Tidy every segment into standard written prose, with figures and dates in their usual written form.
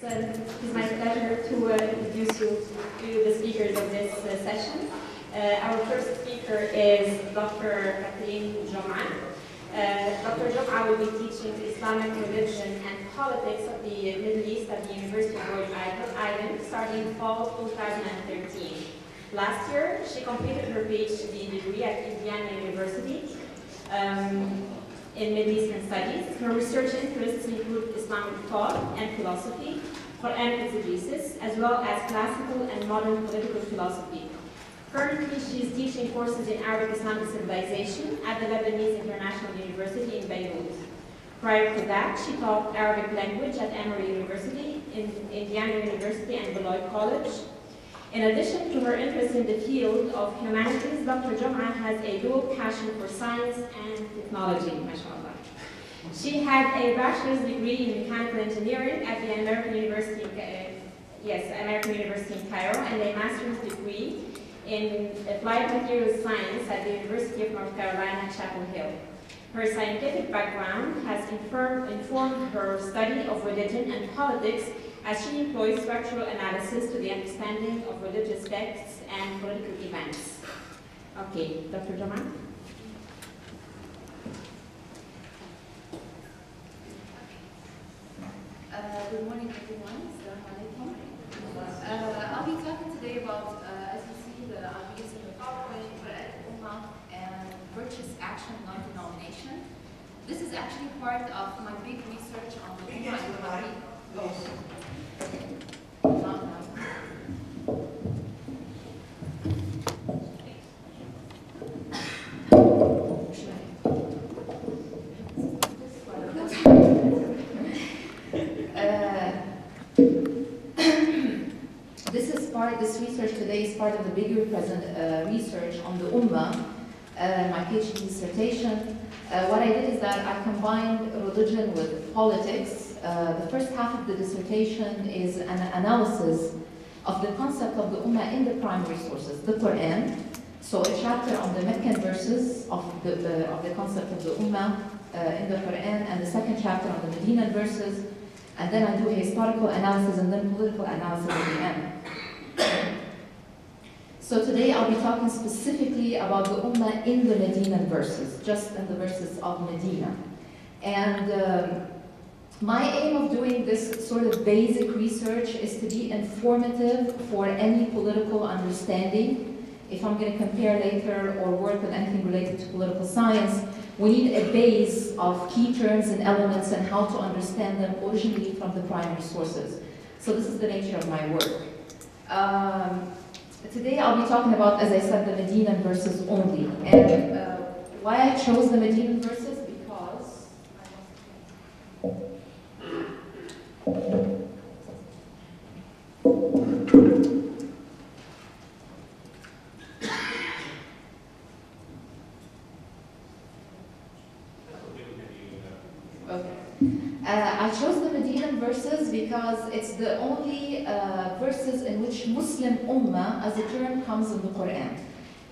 It's my pleasure to introduce you to the speakers of this session. Our first speaker is Dr. Kathleen Jom'a. Dr. Jom'a will be teaching Islamic religion and politics of the Middle East at the University of Rhode Island starting fall 2013. Last year, she completed her PhD degree at Indiana University in Middle Eastern Studies. Her research interests include Islamic thought and philosophy, Qur'an exegesis, as well as classical and modern political philosophy. Currently, she is teaching courses in Arabic Islamic civilization at the Lebanese International University in Beirut. Prior to that, she taught Arabic language at Emory University, in Indiana University, and Beloit College. In addition to her interest in the field of humanities, Dr. Jom'a has a dual passion for science and technology, mashallah. She had a bachelor's degree in mechanical engineering at the American University in Cairo, and a master's degree in applied materials science at the University of North Carolina, Chapel Hill. Her scientific background has informed her study of religion and politics as she employs structural analysis to the understanding of religious texts and political events. Okay, Dr. Jom'a. Good morning, everyone. Assalamu alaikum. I'll be talking today about, as you see, I'll be using the PowerPoint, Ummah, and virtuous action, non-denomination. This is actually part of my big research on the Ummah and the Mahdi. This research today is part of the bigger research on the Ummah, my PhD dissertation. What I did is that I combined religion with politics. The first half of the dissertation is an analysis of the concept of the Ummah in the primary sources, the Qur'an. So a chapter on the Meccan verses of the concept of the Ummah in the Qur'an, and the second chapter on the Medinan verses. And then I do a historical analysis and then political analysis at the end. So today I'll be talking specifically about the Ummah in the Medinan verses, just in the verses of Medina. And my aim of doing this sort of basic research is to be informative for any political understanding. If I'm going to compare later or work with anything related to political science, we need a base of key terms and elements and how to understand them originally from the primary sources. So this is the nature of my work. Today I'll be talking about, as I said, the Medinan verses only. And why I chose the Medinan verses? Because I chose the Medinan verses because it's the only verses in which Muslim Ummah as a term comes in the Quran.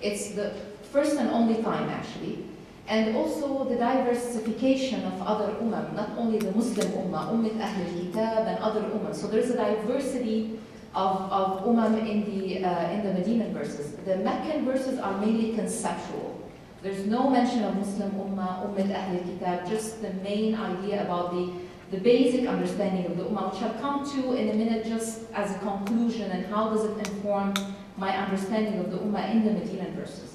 It's the first and only time, actually. And also the diversification of other Ummah, not only the Muslim Ummah, Ummat Ahl al-Kitab and other Ummah. So there's a diversity of Ummah in the Medinan verses. The Meccan verses are mainly conceptual. There's no mention of Muslim Ummah, Ummat Ahl al-Kitab, just the main idea about the basic understanding of the Ummah, which I'll come to in a minute just as a conclusion and how does it inform my understanding of the Ummah in the Medinan verses.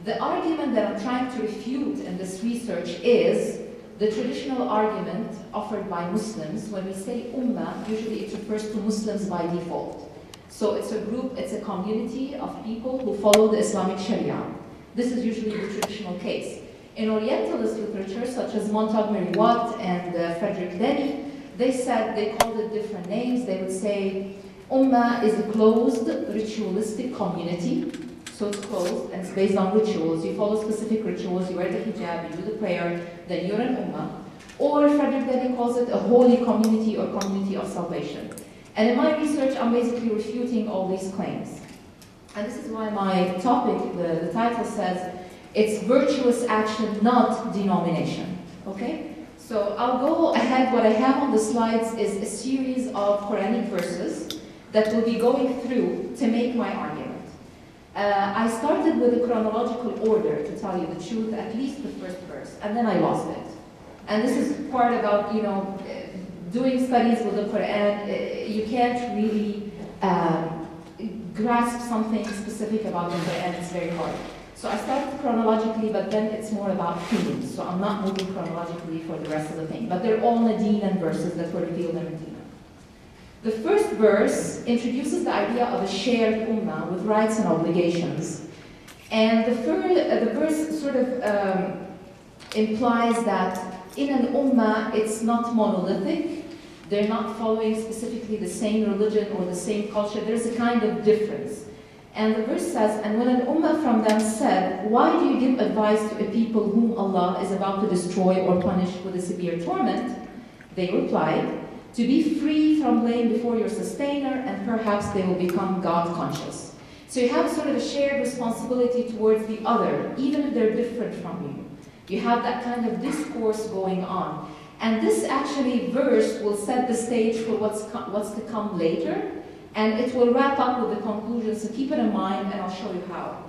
The argument that I'm trying to refute in this research is the traditional argument offered by Muslims. When we say Ummah, usually it refers to Muslims by default. So it's a group, it's a community of people who follow the Islamic Sharia. This is usually the traditional case. In Orientalist literature, such as Montgomery Watt and Frederick Denny, they called it different names. They would say, Ummah is a closed, ritualistic community. So it's closed, and it's based on rituals. You follow specific rituals, you wear the hijab, you do the prayer, then you're an Ummah. Or Frederick Denny calls it a holy community or community of salvation. And in my research, I'm basically refuting all these claims. And this is why my topic, the title says, it's virtuous action, not denomination. Okay? So So I'll go ahead. What I have on the slides is a series of Quranic verses that we'll be going through to make my argument. I started with a chronological order, to tell you the truth, at least the first verse, and then I lost it. And this is part about, doing studies with the Quran. You can't really grasp something specific about the Quran. It's very hard. So I started chronologically, but then it's more about themes. So I'm not moving chronologically for the rest of the thing. But they're all Medinan verses that were revealed in Medina. The first verse introduces the idea of a shared ummah with rights and obligations. And the verse sort of implies that in an ummah, it's not monolithic. They're not following specifically the same religion or the same culture. There's a kind of difference. And the verse says, and when an ummah from them said, why do you give advice to a people whom Allah is about to destroy or punish with a severe torment? They replied, to be free from blame before your sustainer, and perhaps they will become God conscious. So you have sort of a shared responsibility towards the other, even if they're different from you. You have that kind of discourse going on. And this actually verse will set the stage for what's to come later. And it will wrap up with the conclusion, so keep it in mind, and I'll show you how.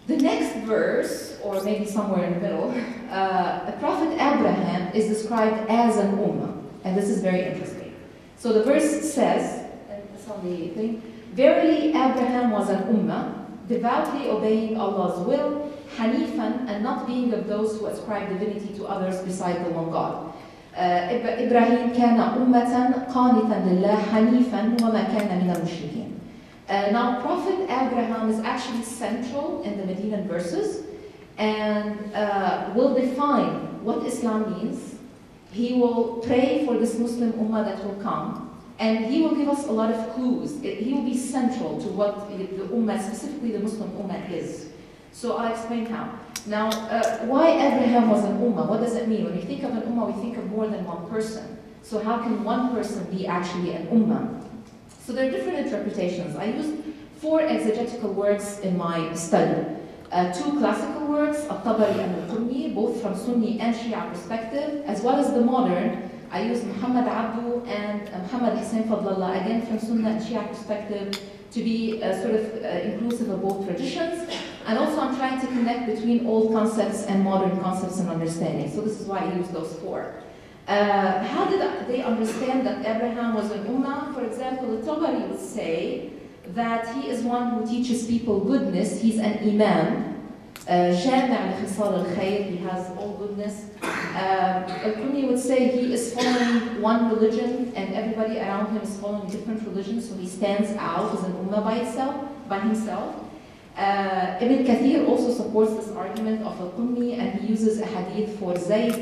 The next verse, or maybe somewhere in the middle, the Prophet Abraham is described as an ummah, and this is very interesting. So the verse says, and it's on the thing, verily Abraham was an ummah, devoutly obeying Allah's will, hanifan, and not being of those who ascribe divinity to others beside the one God. إبراهيم كان أمة قانتا لله حنيفا وما كان من المشركين. Now, Prophet Abraham is actually central in the Medinan verses and will define what Islam means. He will pray for this Muslim ummah that will come, and he will give us a lot of clues. He will be central to what the ummah, specifically the Muslim ummah, is. So I'll explain how. Now, why Abraham was an ummah? What does it mean? When we think of an ummah, we think of more than one person. So how can one person be actually an ummah? So there are different interpretations. I used 4 exegetical works in my study. 2 classical works, Al-Tabari and Al-Qurni, both from Sunni and Shia perspective, as well as the modern. I used Muhammad Abdu and Muhammad Hussein Fadlallah, again from Sunni and Shia perspective, to be sort of inclusive of both traditions. And also I'm trying to connect between old concepts and modern concepts and understanding. So this is why I use those 4. How did they understand that Abraham was an ummah? For example, the Tabari would say that he is one who teaches people goodness. He's an imam. جامع لخصال الخير. He has all goodness. Al-Qurni would say he is following one religion and everybody around him is following different religions, so he stands out as an ummah by himself. Ibn Kathir also supports this argument of Al-Qurni, and he uses a hadith for Zayd,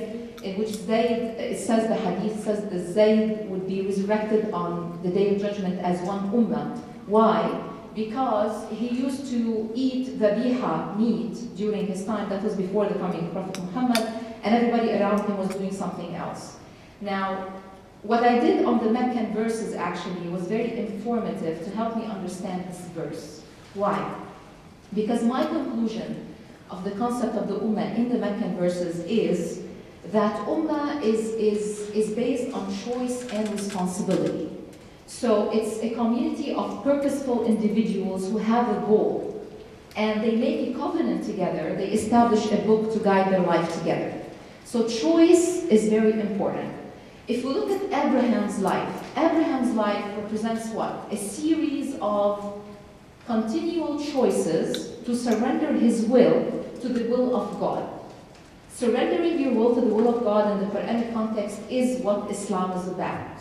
in which Zayd, it says the hadith says that Zayd would be resurrected on the Day of Judgment as one ummah. Why? Because he used to eat dhabiha, meat, during his time. That was before the coming of Prophet Muhammad, and everybody around him was doing something else. Now, what I did on the Meccan verses actually was very informative to help me understand this verse. Why? Because my conclusion of the concept of the ummah in the Meccan verses is that ummah is based on choice and responsibility. So it's a community of purposeful individuals who have a goal, and they make a covenant together. They establish a book to guide their life together. So choice is very important. If we look at Abraham's life represents what? A series of continual choices to surrender his will to the will of God. Surrendering your will to the will of God in the Quranic context is what Islam is about.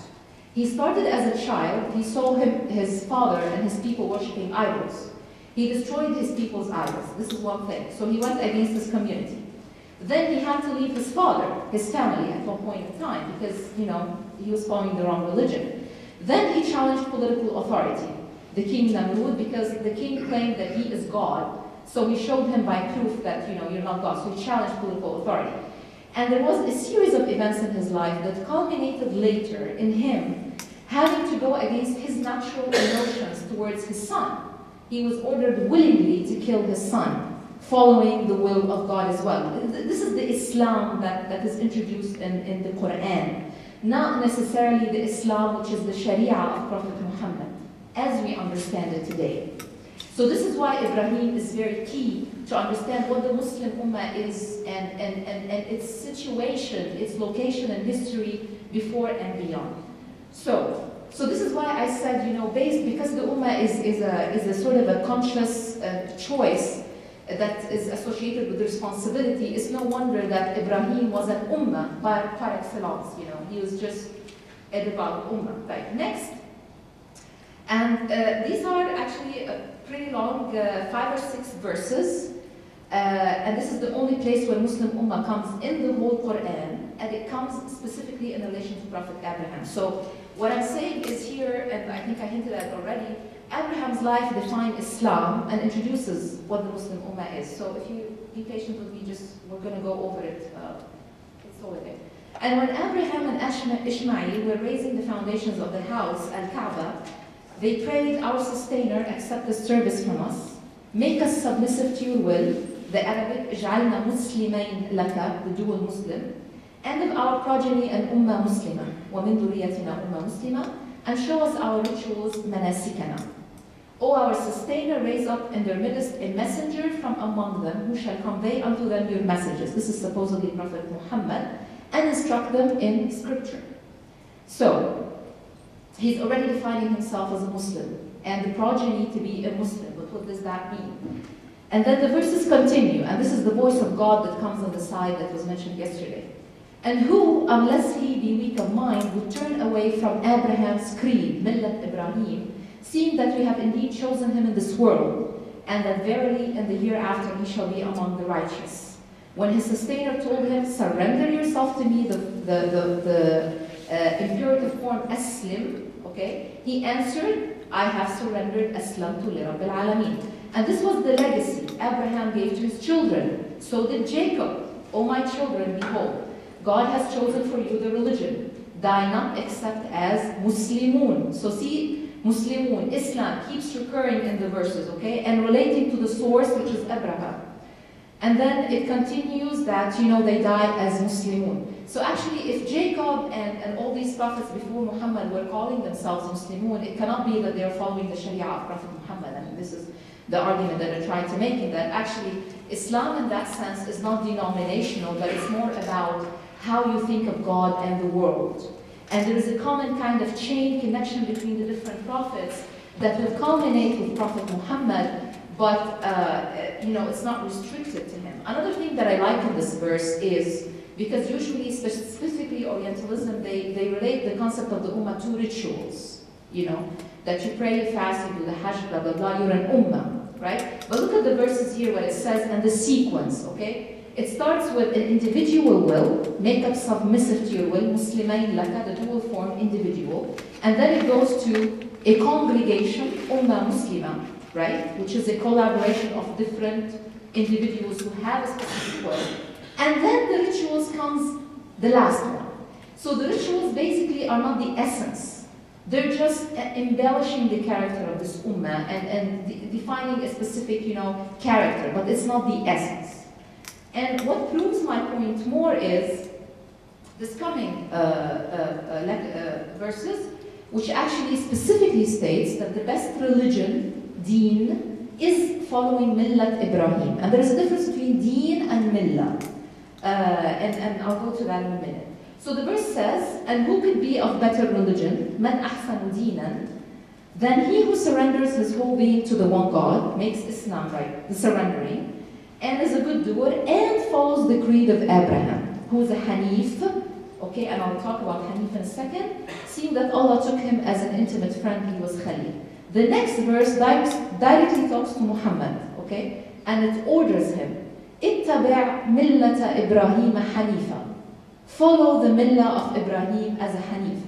He started as a child. He saw his father and his people worshipping idols. He destroyed his people's idols. This is one thing. So he went against his community. Then he had to leave his father, his family, at one point in time because, he was following the wrong religion. Then he challenged political authority, the king Namrud, because the king claimed that he is God. So he showed him by proof that, you're not God. So he challenged political authority. And there was a series of events in his life that culminated later in him having to go against his natural emotions towards his son. He was ordered willingly to kill his son. following the will of God as well. This is the Islam that is introduced in the Qur'an, not necessarily the Islam which is the Sharia of Prophet Muhammad, as we understand it today. So this is why Ibrahim is very key to understand what the Muslim Ummah is and its situation, its location and history before and beyond. So this is why I said, because the Ummah is a sort of a conscious choice that is associated with responsibility, it's no wonder that Ibrahim was an Ummah par excellence, he was just a devout Ummah. Right, next. And these are actually pretty long, 5 or 6 verses. And this is the only place where Muslim Ummah comes in the whole Quran, and it comes specifically in relation to Prophet Abraham. So what I'm saying is here, and I think I hinted at already, Abraham's life defined Islam and introduces what the Muslim Ummah is. So if you be patient with me, we're going to go over it. It's over there. And when Abraham and Ishmael were raising the foundations of the house, Al-Kaaba, they prayed, our sustainer, accept this service from us. Make us submissive to your will. The Arabic, اجعلنا مسلمين لك, the dual Muslim. And of our progeny an ummah muslima. ومن ذريتنا أمة مسلمة. And show us our rituals, manasikana. O our sustainer, raise up in their midst a messenger from among them who shall convey unto them your messages. This is supposedly Prophet Muhammad, and instruct them in scripture. So, he's already defining himself as a Muslim, and the progeny to be a Muslim. But what does that mean? And then the verses continue, and this is the voice of God that comes on the side that was mentioned yesterday. And who, unless he be weak of mind, would turn away from Abraham's creed, Millat Ibrahim, seeing that we have indeed chosen him in this world, and that verily in the hereafter he shall be among the righteous. When his sustainer told him, surrender yourself to me, the imperative form aslim, okay, he answered, I have surrendered aslamtu li rabbil alameen. And this was the legacy Abraham gave to his children. So did Jacob. O my children, behold, God has chosen for you the religion. Die not except as Muslimun. So see, Muslimun, Islam keeps recurring in the verses, okay? And relating to the source, which is Abraham. And then it continues that, they died as Muslimun. So actually, if Jacob and all these prophets before Muhammad were calling themselves Muslimun, it cannot be that they are following the Sharia of Prophet Muhammad. I mean, this is the argument that they're trying to make, in that actually Islam in that sense is not denominational, but it's more about how you think of God and the world. And there is a common kind of chain connection between the different prophets that will culminate with Prophet Muhammad, but it's not restricted to him. Another thing that I like in this verse is, because usually, specifically Orientalism, they relate the concept of the Ummah to rituals, that you pray, you fast, you do the Hajj, blah, blah, blah, you're an Ummah, right? But look at the verses here, what it says, and the sequence, okay? It starts with an individual will, make up submissive to your will, Muslimain laka, the dual form individual, and then it goes to a congregation, Ummah Muslima, right? Which is a collaboration of different individuals who have a specific will. And then the rituals comes the last one. So the rituals basically are not the essence. They're just embellishing the character of this ummah and defining a specific, character, but it's not the essence. And what proves my point more is this coming verses, which actually specifically states that the best religion, deen, is following Millat Ibrahim. And there is a difference between deen and millah. And I'll go to that in a minute. So the verse says, and who could be of better religion, man ahsanu deenan, than he who surrenders his whole being to the one God, makes Islam right, the surrendering, and is a good doer, and follows the creed of Abraham, who is a Hanif, okay, and I'll talk about Hanif in a second, seeing that Allah took him as an intimate friend, he was Khalil. The next verse directly talks to Muhammad, okay, and it orders him, اتبع ملة إبراهيم حنيفا. Follow the millah of Ibrahim as a Hanif.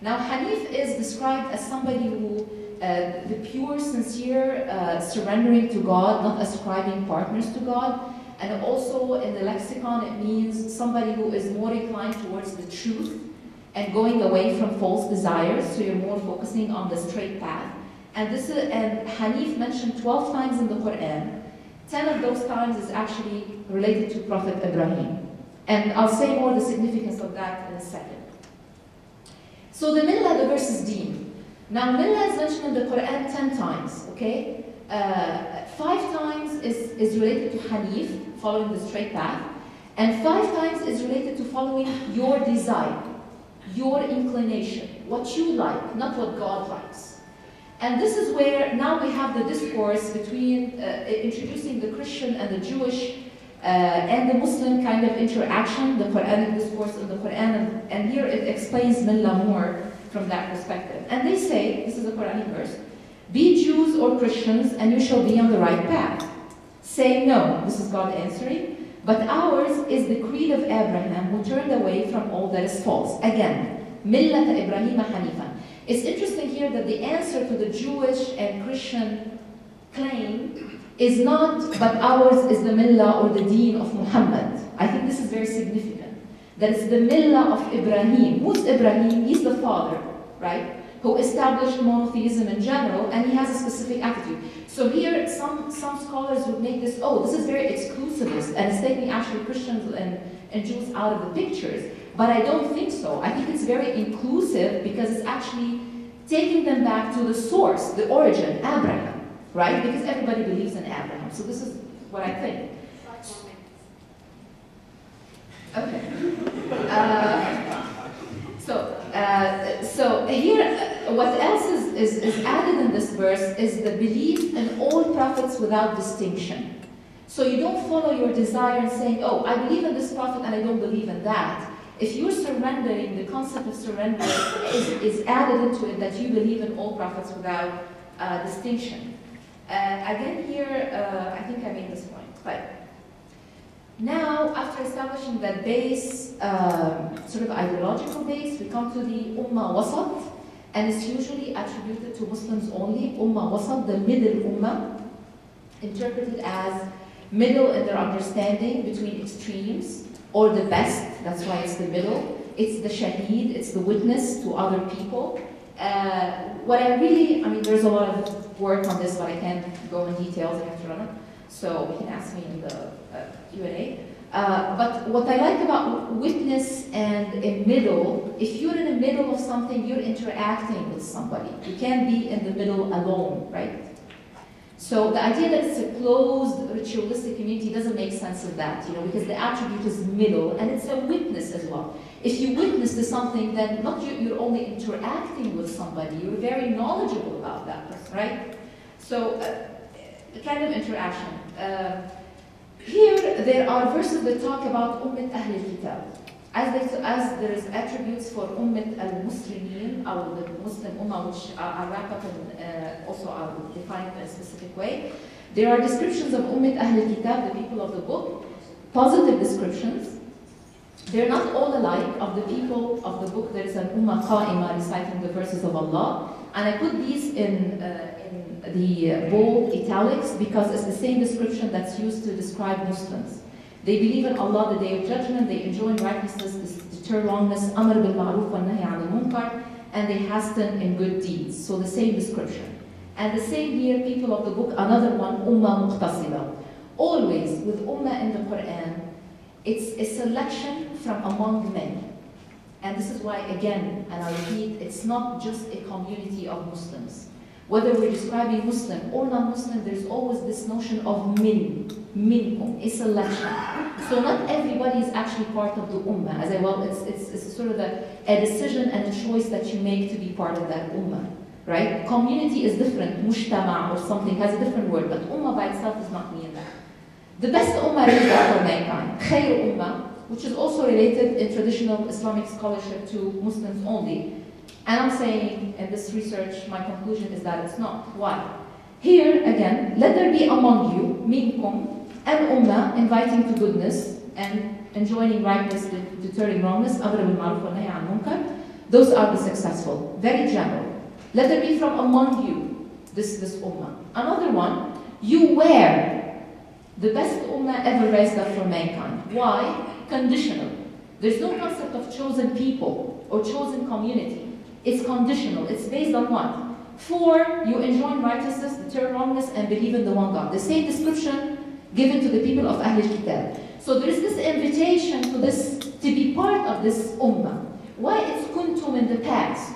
Now, Hanif is described as somebody who, the pure, sincere surrendering to God, not ascribing partners to God. And also in the lexicon, it means somebody who is more inclined towards the truth and going away from false desires. So you're more focusing on the straight path. And Hanif mentioned 12 times in the Quran. 10 of those times is actually related to Prophet Ibrahim. And I'll say more the significance of that in a second. So the millah, the versus deen. Now millah is mentioned in the Quran 10 times, okay? 5 times is related to Hanif, following the straight path. And 5 times is related to following your desire, your inclination, what you like, not what God likes. And this is where now we have the discourse between introducing the Christian and the Jewish and the Muslim kind of interaction, the Quranic discourse in the Quran, and here it explains millah more from that perspective. And they say, this is a Quranic verse, be Jews or Christians and you shall be on the right path. Say no, this is God answering, but ours is the creed of Abraham who turned away from all that is false. Again, millat Ibrahim Hanifan. It's interesting here that the answer to the Jewish and Christian claim is not, but ours is the millah or the deen of Muhammad. I think this is very significant. That it's the millah of Ibrahim. Who's Ibrahim? He's the father, right? Who established monotheism in general, and he has a specific attitude. So here, some scholars would make this, oh, this is very exclusivist, and it's taking actually Christians and Jews out of the pictures. But I don't think so. I think it's very inclusive because it's actually taking them back to the source, the origin, Abraham, right? Because everybody believes in Abraham. So this is what I think. Okay. So here, what else is added in this verse is the belief in all prophets without distinction. So you don't follow your desire and saying, oh, I believe in this prophet and I don't believe in that. If you're surrendering, the concept of surrender is added into it that you believe in all prophets without distinction. Again here, I think I made this point. But now, after establishing that base, sort of ideological base, we come to the Ummah Wasat, and it's usually attributed to Muslims only. Ummah Wasat, the middle Ummah, interpreted as middle in their understanding between extremes, or the best, that's why it's the middle. It's the shaheed, it's the witness to other people. What I mean, there's a lot of work on this, but I can't go in details, I have to run it. So you can ask me in the Q&A. But what I like about witness and a middle, if you're in the middle of something, you're interacting with somebody. You can't be in the middle alone, right? So the idea that it's a closed ritualistic community doesn't make sense of that, because the attribute is middle, and it's a witness as well. If you witness to something, then not you're only interacting with somebody, you're very knowledgeable about that person, right? So kind of interaction. Here, there are verses that talk about Ummat Ahl al-Kitab. As there is attributes for Ummat al-Muslimin, or the Muslim Ummah, which are wrapped up and also are defined in a specific way, there are descriptions of Ummat Ahl al-Kitab, the people of the book, positive descriptions. They're not all alike. Of the people of the book, there is an Ummah Qa'imah reciting the verses of Allah. And I put these in the bold italics because it's the same description that's used to describe Muslims. They believe in Allah, the Day of Judgment, they enjoin righteousness, deter wrongness, amr bil ma'ruf wa nahy 'anil munkar, and they hasten in good deeds. So the same description. And the same here, people of the book, another one, Ummah Muqtasila. Always, with Ummah in the Quran, it's a selection from among men. And this is why, again, and I repeat, it's not just a community of Muslims. Whether we're describing Muslim or non-Muslim, there's always this notion of minkum, a selection. So not everybody is actually part of the ummah. It's sort of a decision and a choice that you make to be part of that ummah, right? Community is different, mujtama or something has a different word, but ummah by itself does not mean that. The best ummah is that for mankind, khayr ummah, which is also related in traditional Islamic scholarship to Muslims only. And I'm saying in this research, my conclusion is that it's not. Why? Here, again, let there be among you, minkum, an ummah, inviting to goodness and enjoining rightness, deterring wrongness, amr bil ma'ruf wa nahy 'anil munkar. Those are the successful. Very general. Let there be from among you, this ummah. Another one, you were the best ummah ever raised up for mankind. Why? Conditional. There's no concept of chosen people or chosen community. It's conditional. It's based on what? For you enjoin righteousness, deter wrongness, and believe in the one God. The same description given to the people of Ahl al-Kitab. So there is this invitation to be part of this ummah. Why it's kuntum in the past?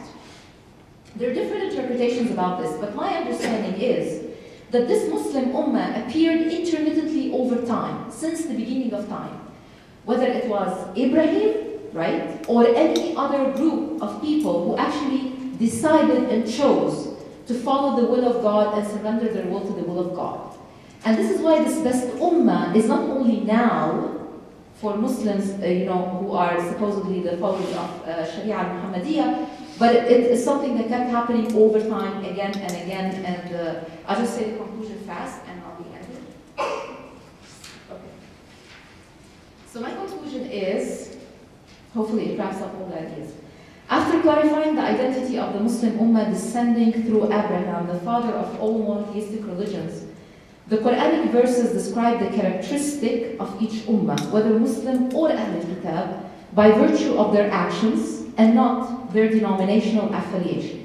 There are different interpretations about this, but my understanding is that this Muslim ummah appeared intermittently over time, since the beginning of time. Whether it was Ibrahim, right, or any other group of people who actually decided and chose to follow the will of God and surrender their will to the will of God. And this is why this best ummah is not only now for Muslims, who are supposedly the followers of Sharia al-Muhammadiyah, but it is something that kept happening over time, again and again. And I'll just say the conclusion fast, and I'll be ended. Okay. So my conclusion is, hopefully it wraps up all the ideas. After clarifying the identity of the Muslim Ummah descending through Abraham, the father of all monotheistic religions, the Quranic verses describe the characteristic of each Ummah, whether Muslim or Ahl al-Kitab, by virtue of their actions and not their denominational affiliation.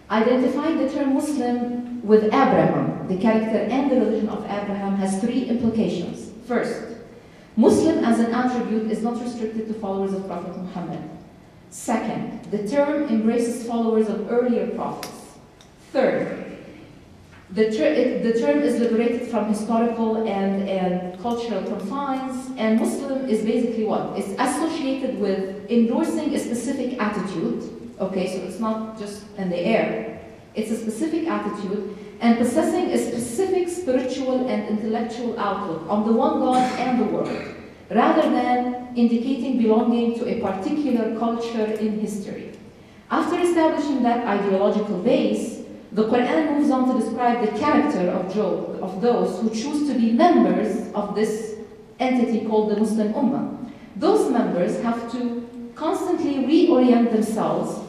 Identifying the term Muslim with Abraham, the character and the religion of Abraham, has three implications. First, Muslim as an attribute is not restricted to followers of Prophet Muhammad. Second, the term embraces followers of earlier prophets. Third, the term is liberated from historical and cultural confines, and Muslim is basically what? It's associated with endorsing a specific attitude, okay, so it's not just in the air. It's a specific attitude, and possessing a specific spiritual and intellectual outlook on the one God and the world, rather than indicating belonging to a particular culture in history. After establishing that ideological base, the Quran moves on to describe the character of those who choose to be members of this entity called the Muslim Ummah. Those members have to constantly reorient themselves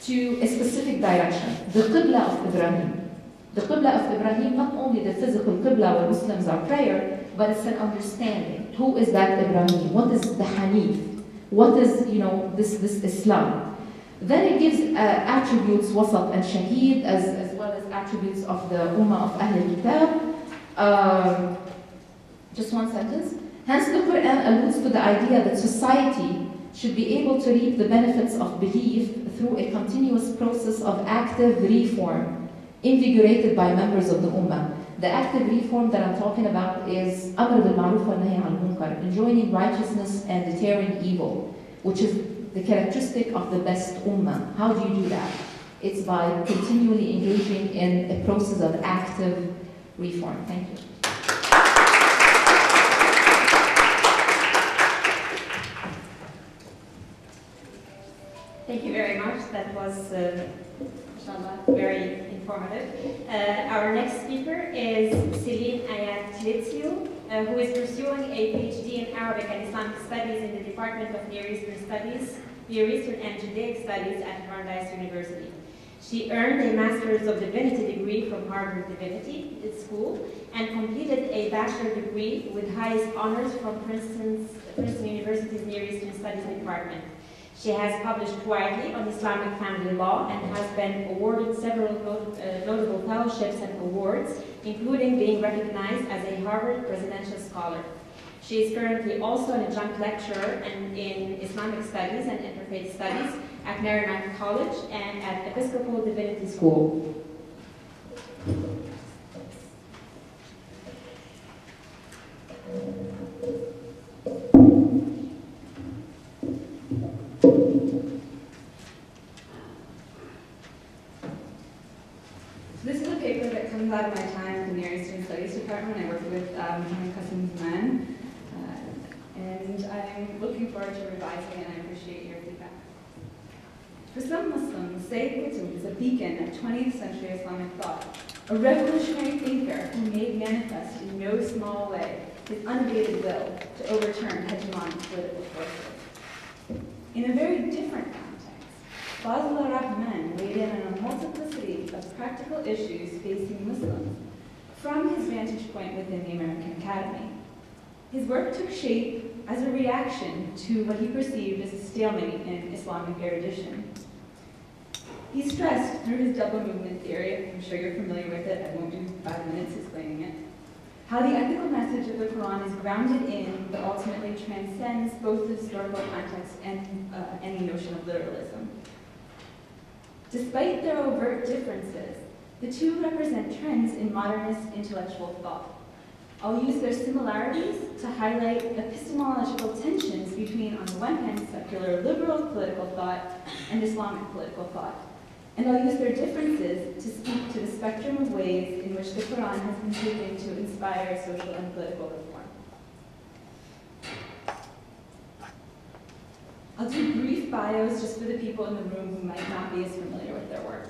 to a specific direction, the Qibla of Ibrahim. The Qibla of Ibrahim, not only the physical Qibla where Muslims are prayer, but it's an understanding. Who is that Ibrahim? What is the Hanif? What is, this Islam? Then it gives attributes, wasat and shaheed, as well as attributes of the Ummah of Ahl al-Kitab. Just one sentence. Hence the Quran alludes to the idea that society should be able to reap the benefits of belief through a continuous process of active reform, invigorated by members of the Ummah. The active reform that I'm talking about is Amr bil Ma'ruf wa Nahy al Munkar, enjoining righteousness and deterring evil, which is the characteristic of the best Ummah. How do you do that? It's by continually engaging in a process of active reform. Thank you. Thank you very much. That was, inshallah, very informative. Our next speaker is Celine Ayat-Tlitsio, who is pursuing a PhD in Arabic and Islamic Studies in the Department of Near Eastern Studies, Near Eastern and Judaic Studies at Brandeis University. She earned a Master's of Divinity degree from Harvard Divinity School and completed a bachelor degree with highest honors from Princeton University's Near Eastern Studies Department. She has published widely on Islamic family law and has been awarded several notable fellowships and awards, including being recognized as a Harvard Presidential Scholar. She is currently also an adjunct lecturer in Islamic Studies and Interfaith Studies at Merrimack College and at Episcopal Divinity School. This is a paper that comes out of my time at the Near Eastern Studies Department. I work with Muhammad Qasim's men, and I'm looking forward to revising it, and I appreciate your feedback. For some Muslims, Sayyid Qutb is a beacon of 20th century Islamic thought, a revolutionary thinker who made manifest in no small way his unabated will to overturn hegemonic political forces. In a very different context, Fazl ar-Rahman weighed in on a multiplicity of practical issues facing Muslims from his vantage point within the American Academy. His work took shape as a reaction to what he perceived as a stalemate in Islamic erudition. He stressed through his double movement theory, I'm sure you're familiar with it, I won't do 5 minutes explaining it, how the ethical message of the Quran is grounded in, but ultimately transcends both the historical context and any notion of literalism. Despite their overt differences, the two represent trends in modernist intellectual thought. I'll use their similarities to highlight epistemological tensions between, on the one hand, secular liberal political thought and Islamic political thought. And I'll use their differences to speak to the spectrum of ways in which the Quran has been taken to inspire social and political reform. I'll do brief bios just for the people in the room who might not be as familiar with their works.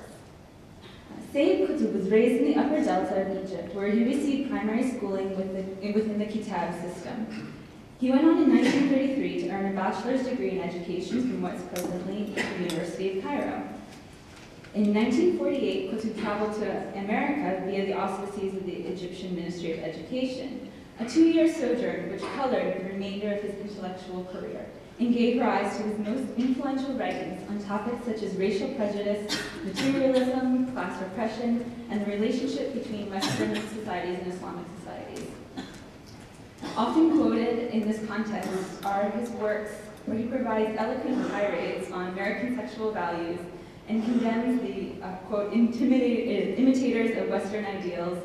Sayyid Qutb was raised in the Upper Delta of Egypt, where he received primary schooling within the Kitab system. He went on in 1933 to earn a bachelor's degree in education from what's presently the University of Cairo. In 1948, Qutb traveled to America via the auspices of the Egyptian Ministry of Education, a 2-year sojourn which colored the remainder of his intellectual career and gave rise to his most influential writings on topics such as racial prejudice, materialism, class repression, and the relationship between Western societies and Islamic societies. Often quoted in this context are his works where he provides eloquent tirades on American sexual values and condemns the, quote, imitators of Western ideals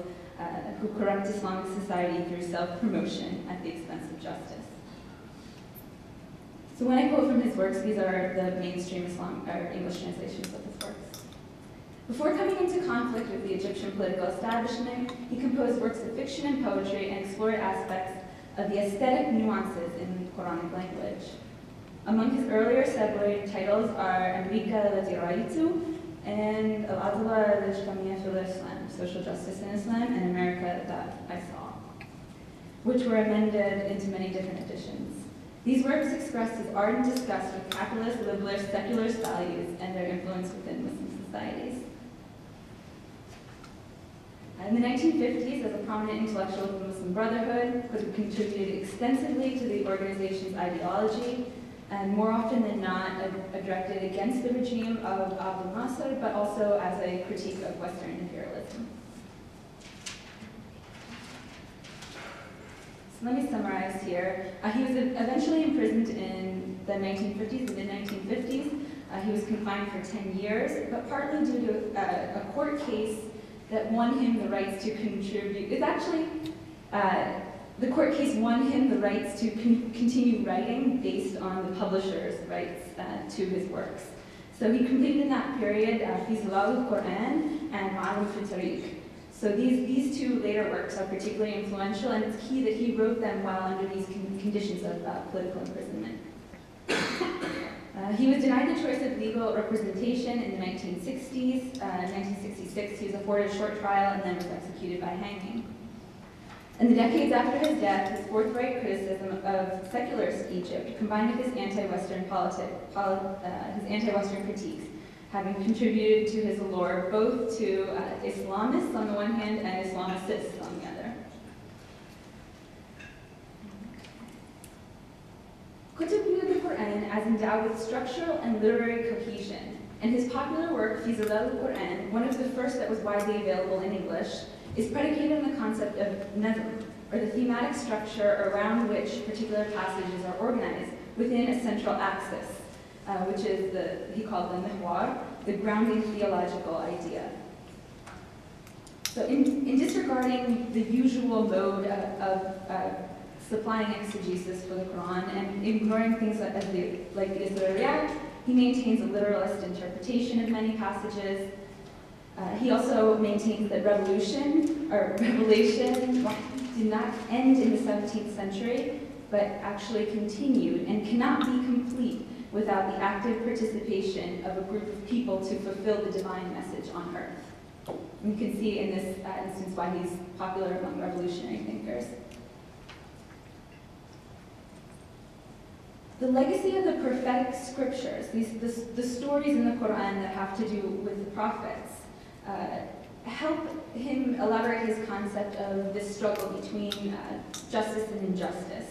who corrupt Islamic society through self-promotion at the expense of justice. So when I quote from his works, these are the mainstream English translations of his works. Before coming into conflict with the Egyptian political establishment, he composed works of fiction and poetry and explored aspects of the aesthetic nuances in the Quranic language. Among his earlier celebrated titles are America Lati Raitu and Al-Adla al-Ijtamiyya fil Islam, Social Justice in Islam, and America That I Saw, which were amended into many different editions. These works expressed his ardent disgust with capitalist, liberalist, secularist values and their influence within Muslim societies. In the 1950s, as a prominent intellectual of the Muslim Brotherhood, Qutb contributed extensively to the organization's ideology, and more often than not, directed against the regime of Abdul Nasser, but also as a critique of Western imperialism. So let me summarize here. He was eventually imprisoned in the 1950s, the mid-1950s. He was confined for 10 years, but partly due to a court case that won him the rights to contribute. It's actually, the court case won him the rights to continue writing based on the publisher's rights to his works. So he completed in that period Fizilal al-Qur'an and Ma'alim fi Tariq. So these two later works are particularly influential, and it's key that he wrote them while under these conditions of political imprisonment. He was denied the choice of legal representation in the 1960s. In 1966, he was afforded a short trial and then was executed by hanging. In the decades after his death, his forthright criticism of secularist Egypt, combined with his anti-Western critiques, having contributed to his allure both to Islamists on the one hand and Islamicists on the other. Qutb viewed the Qur'an as endowed with structural and literary cohesion, and his popular work, Fizilal al-Qur'an, one of the first that was widely available in English, is predicated on the concept of nazm, or the thematic structure around which particular passages are organized within a central axis, which is he called the mihwar, the grounding theological idea. So in disregarding the usual mode of supplying exegesis for the Quran and ignoring things like the Israeliyat, he maintains a literalist interpretation of many passages. He also maintains that revelation did not end in the 17th century, but actually continued and cannot be complete without the active participation of a group of people to fulfill the divine message on earth. And you can see in this instance why he's popular among revolutionary thinkers. The legacy of the prophetic scriptures, the stories in the Quran that have to do with the prophets, help him elaborate his concept of this struggle between justice and injustice,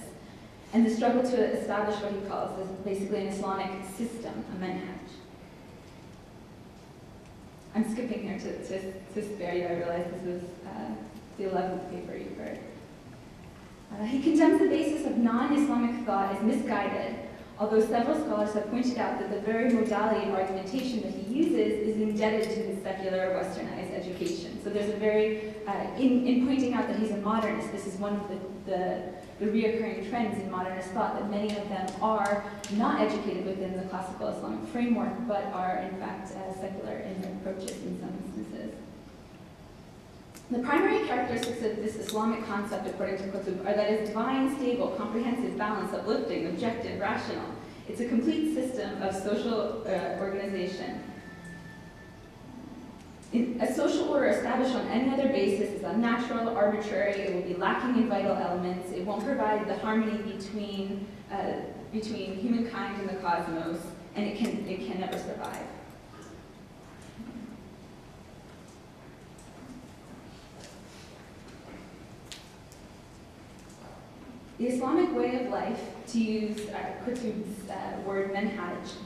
and the struggle to establish what he calls basically an Islamic system, a manhaj. I'm skipping here to spare you. I realize this was the 11th paper you've heard. He condemns the basis of non-Islamic thought as misguided, although several scholars have pointed out that the very modality of argumentation that he uses is indebted to his secular westernized education. So there's a very, in pointing out that he's a modernist, this is one of the reoccurring trends in modernist thought, that many of them are not educated within the classical Islamic framework, but are in fact secular in their approaches in some instances. The primary characteristics of this Islamic concept, according to Qutb, are that it's divine, stable, comprehensive, balanced, uplifting, objective, rational. It's a complete system of social organization. A social order established on any other basis is unnatural, arbitrary, it will be lacking in vital elements, it won't provide the harmony between humankind and the cosmos, and it can never survive. The Islamic way of life, to use Qutb's word manhaj,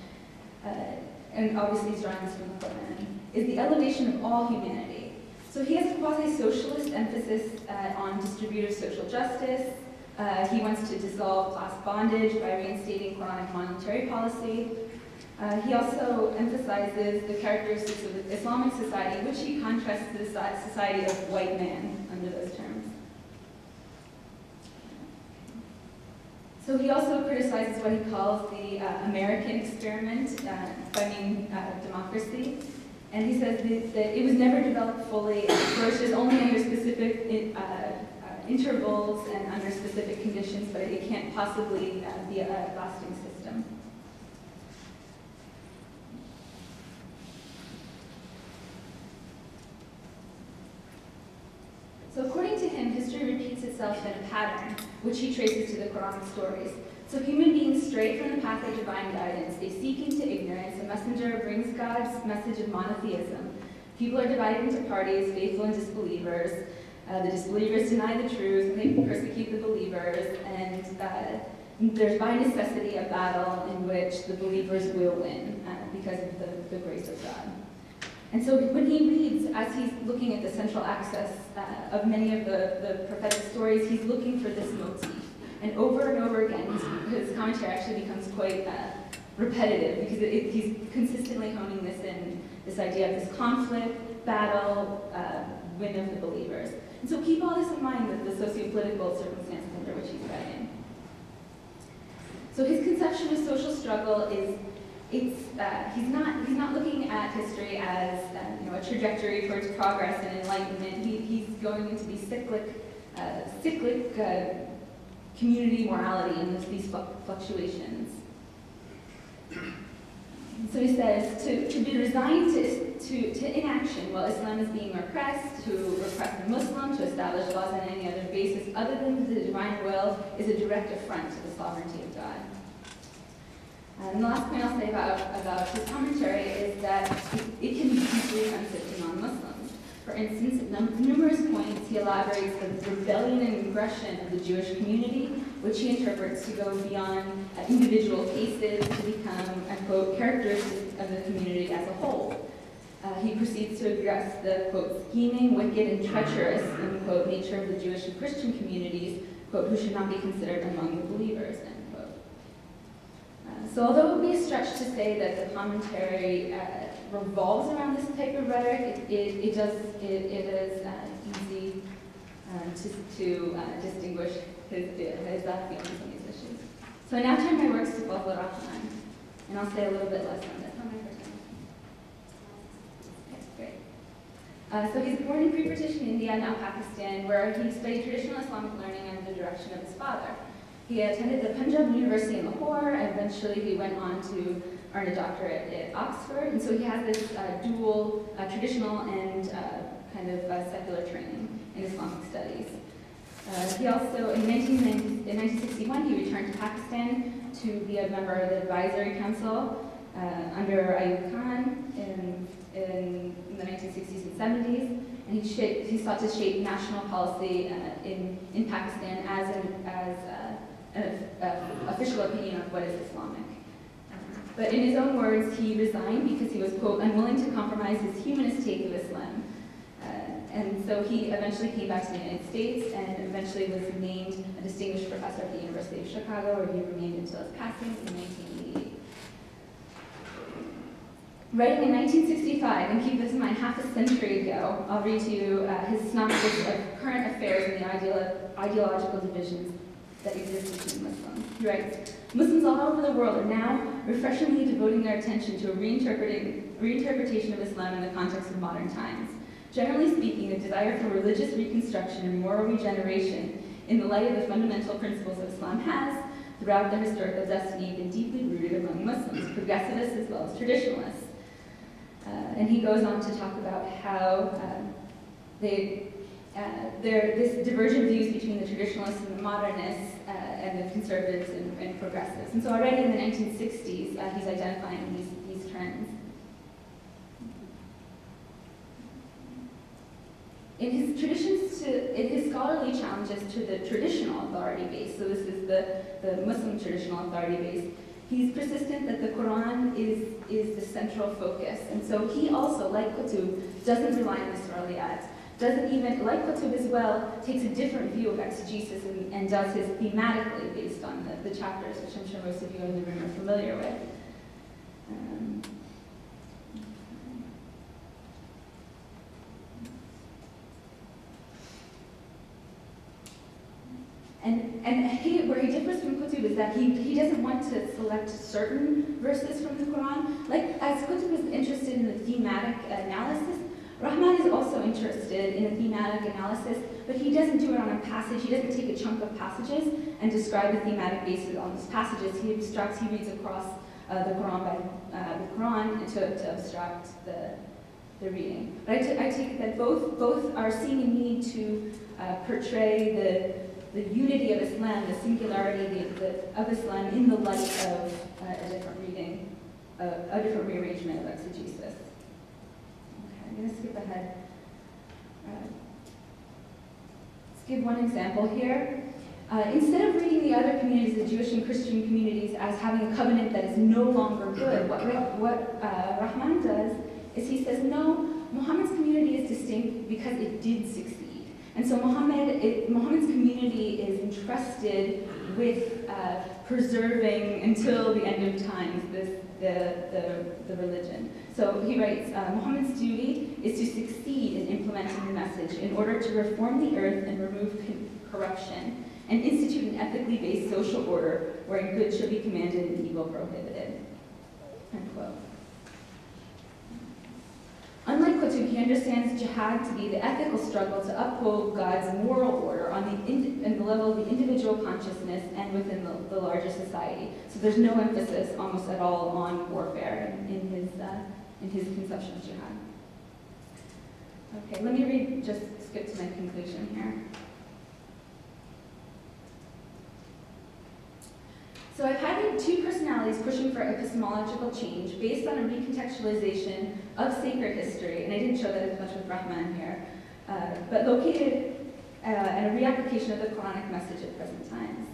and obviously he's drawing this from the Qur'an, is the elevation of all humanity. So he has a quasi-socialist emphasis on distributive social justice. He wants to dissolve class bondage by reinstating Quranic monetary policy. He also emphasizes the characteristics of the Islamic society, which he contrasts to the society of white man under those terms. So he also criticizes what he calls the American experiment, funding democracy. And he says that it was never developed fully, it flourishes only under specific intervals and under specific conditions, but it can't possibly be a lasting system. So according to him, history repeats itself in a pattern, which he traces to the Quranic stories. So human beings stray from the path of divine guidance. They seek into ignorance. A messenger brings God's message of monotheism. People are divided into parties, faithful and disbelievers. The disbelievers deny the truth, and they persecute the believers, and there's by necessity a battle in which the believers will win because of the grace of God. And so when he reads, as he's looking at the central axis of many of the prophetic stories, he's looking for this motif. And over again, his commentary actually becomes quite repetitive because he's consistently honing this idea of this conflict, battle, win of the believers. And so keep all this in mind with the socio-political circumstances under which he's writing. So his conception of social struggle is, he's not looking at history as a trajectory towards progress and enlightenment. He's going into these cyclic community morality and these fluctuations. So he says, to be resigned to inaction while Islam is being repressed, to repress the Muslim, to establish laws on any other basis other than the divine will is a direct affront to the sovereignty of God. And the last point I'll say about his commentary is that it can be deeply offensive to non-Muslims. For instance, at numerous points he elaborates the rebellion and aggression of the Jewish community, which he interprets to go beyond individual cases to become, I quote, characteristics of the community as a whole. He proceeds to address the, quote, scheming, wicked, and treacherous, unquote, nature of the Jewish and Christian communities, quote, who should not be considered among the believers, end quote. So although it would be a stretch to say that the commentary revolves around this type of rhetoric, it is easy to distinguish his feelings on these issues. So I now turn my works to Fadl Rahman, and I'll say a little bit less on this. Okay, great. So he's born in pre-partition India, now Pakistan, where he studied traditional Islamic learning under the direction of his father. He attended the Punjab University in Lahore, and eventually he went on to earn a doctorate at Oxford, and so he has this dual traditional and kind of secular training in Islamic studies. He also, in 1961, he returned to Pakistan to be a member of the advisory council under Ayub Khan in the 1960s and 70s, and he sought to shape national policy in Pakistan as an official opinion of what is Islamic. But in his own words, he resigned because he was, quote, unwilling to compromise his humanist take of Islam. And so he eventually came back to the United States and eventually was named a distinguished professor at the University of Chicago, where he remained until his passing in 1988. Writing in 1965, and keep this in mind, half a century ago, I'll read to you his synopsis of current affairs and the ideological divisions that exist between Muslims. He writes, Muslims all over the world are now refreshingly devoting their attention to a reinterpretation of Islam in the context of modern times. Generally speaking, a desire for religious reconstruction and moral regeneration in the light of the fundamental principles of Islam has, throughout their historical destiny, been deeply rooted among Muslims, progressivists as well as traditionalists. And he goes on to talk about how this divergent views between the traditionalists and the modernists and the conservatives and progressives. And so already in the 1960s, he's identifying these trends. In his scholarly challenges to the traditional authority base, so this is the Muslim traditional authority base, he's persistent that the Qur'an is the central focus. And so he also, like Qutb, doesn't rely on the Israeliyat, doesn't even, like Qutb as well, takes a different view of exegesis and does his thematically based on the chapters, which I'm sure most of you in the room are familiar with. And where he differs from Qutb is that he doesn't want to select certain verses from the Quran. Like, as Qutb is interested in the thematic analysis, Rahman is also interested in a thematic analysis, but he doesn't do it on a passage. He doesn't take a chunk of passages and describe the thematic basis on those passages. He reads across the Quran by the Quran to abstract the reading. But I take it that both are seeing a need to portray the unity of Islam, the singularity of Islam in the light of a different reading, a different rearrangement of exegesis. Okay, I'm going to skip ahead. Let's give one example here. Instead of reading the other communities, the Jewish and Christian communities, as having a covenant that is no longer good, what Rahman does is he says, no, Muhammad's community is distinct because it did succeed. And so Muhammad's community is entrusted with preserving until the end of times the religion. So he writes, Muhammad's duty is to succeed in implementing the message in order to reform the earth and remove corruption and institute an ethically based social order wherein good shall be commanded and evil prohibited. End quote. Unlike Qutb, he understands jihad to be the ethical struggle to uphold God's moral order on the level of the individual consciousness and within the larger society. So there's no emphasis almost at all on warfare in his conception of jihad. Okay, let me just skip to my conclusion here. So I've highlighted two personalities pushing for epistemological change based on a recontextualization of sacred history, and I didn't show that as much with Rahman here, but located and a reapplication of the Quranic message at present times.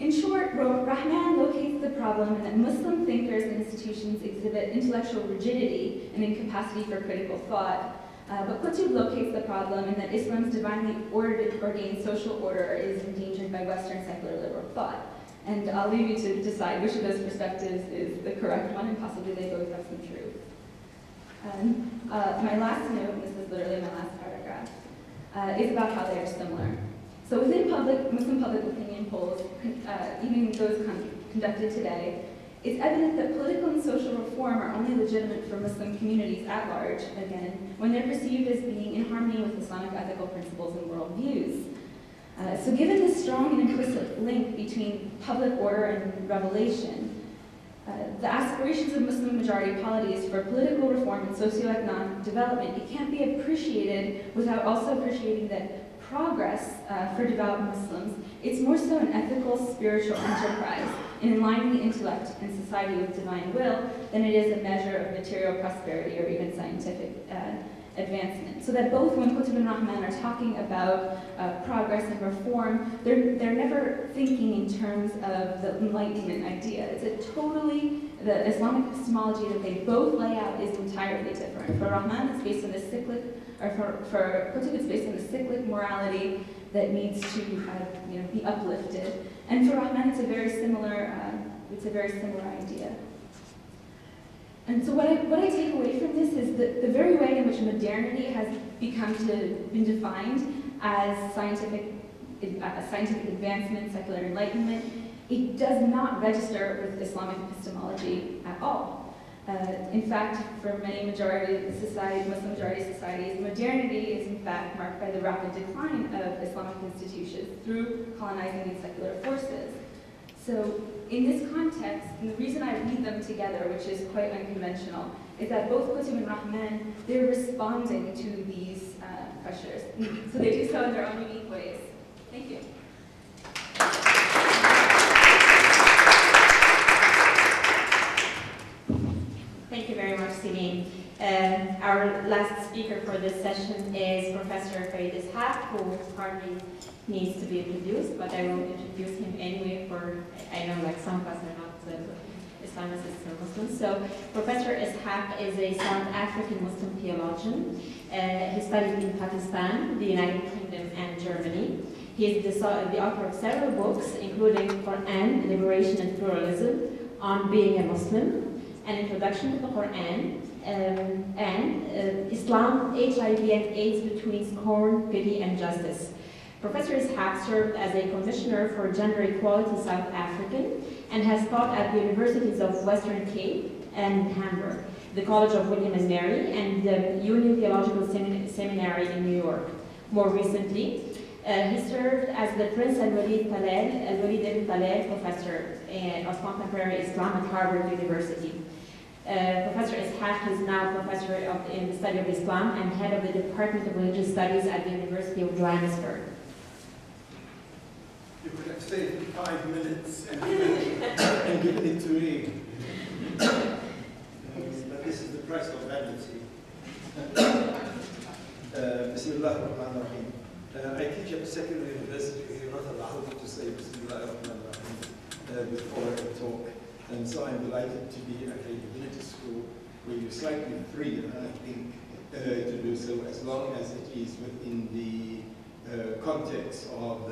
In short, Rahman locates the problem in that Muslim thinkers and institutions exhibit intellectual rigidity and incapacity for critical thought, but Qutb locates the problem in that Islam's divinely ordained social order is endangered by Western secular liberal thought. And I'll leave you to decide which of those perspectives is the correct one, and possibly they both have some truth. My last note, and this is literally my last paragraph, is about how they are similar. So within Muslim public opinion polls, even those conducted today, it's evident that political and social reform are only legitimate for Muslim communities at large, again, when they're perceived as being in harmony with Islamic ethical principles and worldviews. So given this strong and implicit link between public order and revelation, the aspirations of Muslim majority polities for political reform and socioeconomic development, it can't be appreciated without also appreciating that progress for devout Muslims, it's more so an ethical, spiritual enterprise in aligning the intellect and society with divine will than it is a measure of material prosperity or even scientific advancement. So that both when Qutb and Rahman are talking about progress and reform, they're never thinking in terms of the Enlightenment idea. It's a totally the Islamic epistemology that they both lay out is entirely different. For Rahman, it's based on the cyclic, or for Qutb, it's based on the cyclic morality that needs to be uplifted. And for Rahman, it's a very similar idea. And so what I take away from this is the very way in which modernity has been defined as scientific advancement, secular enlightenment, it does not register with Islamic epistemology at all. In fact, for many Muslim majority societies, modernity is in fact marked by the rapid decline of Islamic institutions through colonizing these secular forces. So in this context, and the reason I read them together, which is quite unconventional, is that both Qutb and Rahman, they're responding to these pressures. So they do so in their own unique ways. Thank you. Thank you very much, Celine. Our last speaker for this session is Professor Farid Ishaq, who hardly needs to be introduced, but I will introduce him anyway I know like some of us are not Islamicists or Muslims. So Professor Ishaq is a South African Muslim theologian. He studied in Pakistan, the United Kingdom, and Germany. He is the author of several books, including Qur'an, Liberation and Pluralism, On Being a Muslim, An Introduction to the Qur'an, and Islam, HIV and AIDS Between Scorn, Pity and Justice. Professor Ishaq served as a commissioner for gender equality South African and has taught at the universities of Western Cape and Hamburg, the College of William and Mary, and the Union Theological Seminary in New York. More recently, he served as the Prince Al-Walid ibn Talal Professor of Contemporary Islam at Harvard University. Professor Ishaq is now professor in the study of Islam and head of the Department of Religious Studies at the University of Johannesburg. You could have saved 5 minutes and given it to me. But this is the price of vanity. Bismillah ar-Rahman ar-Rahim. I teach at a secular university. You're not allowed to say Bismillah ar-Rahman ar-Rahim before I talk. And so I'm delighted to be at a divinity school where you're slightly freer, I think, to do so, as long as it is within the context of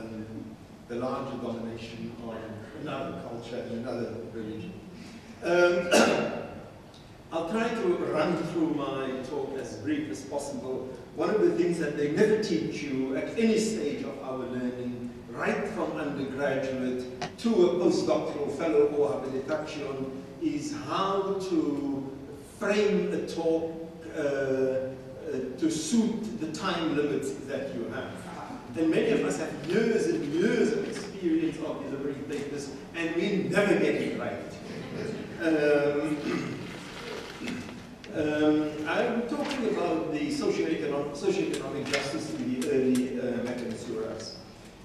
the larger domination of another culture and another religion. I'll try to run through my talk as brief as possible. One of the things that they never teach you at any stage of our learning, right from undergraduate to a postdoctoral fellow or habilitation, is how to frame a talk to suit the time limits that you have. And many of us have years and years of experience of delivering papers, and we never get it right. I'm talking about the socio-economic justice in the early Meccan surahs.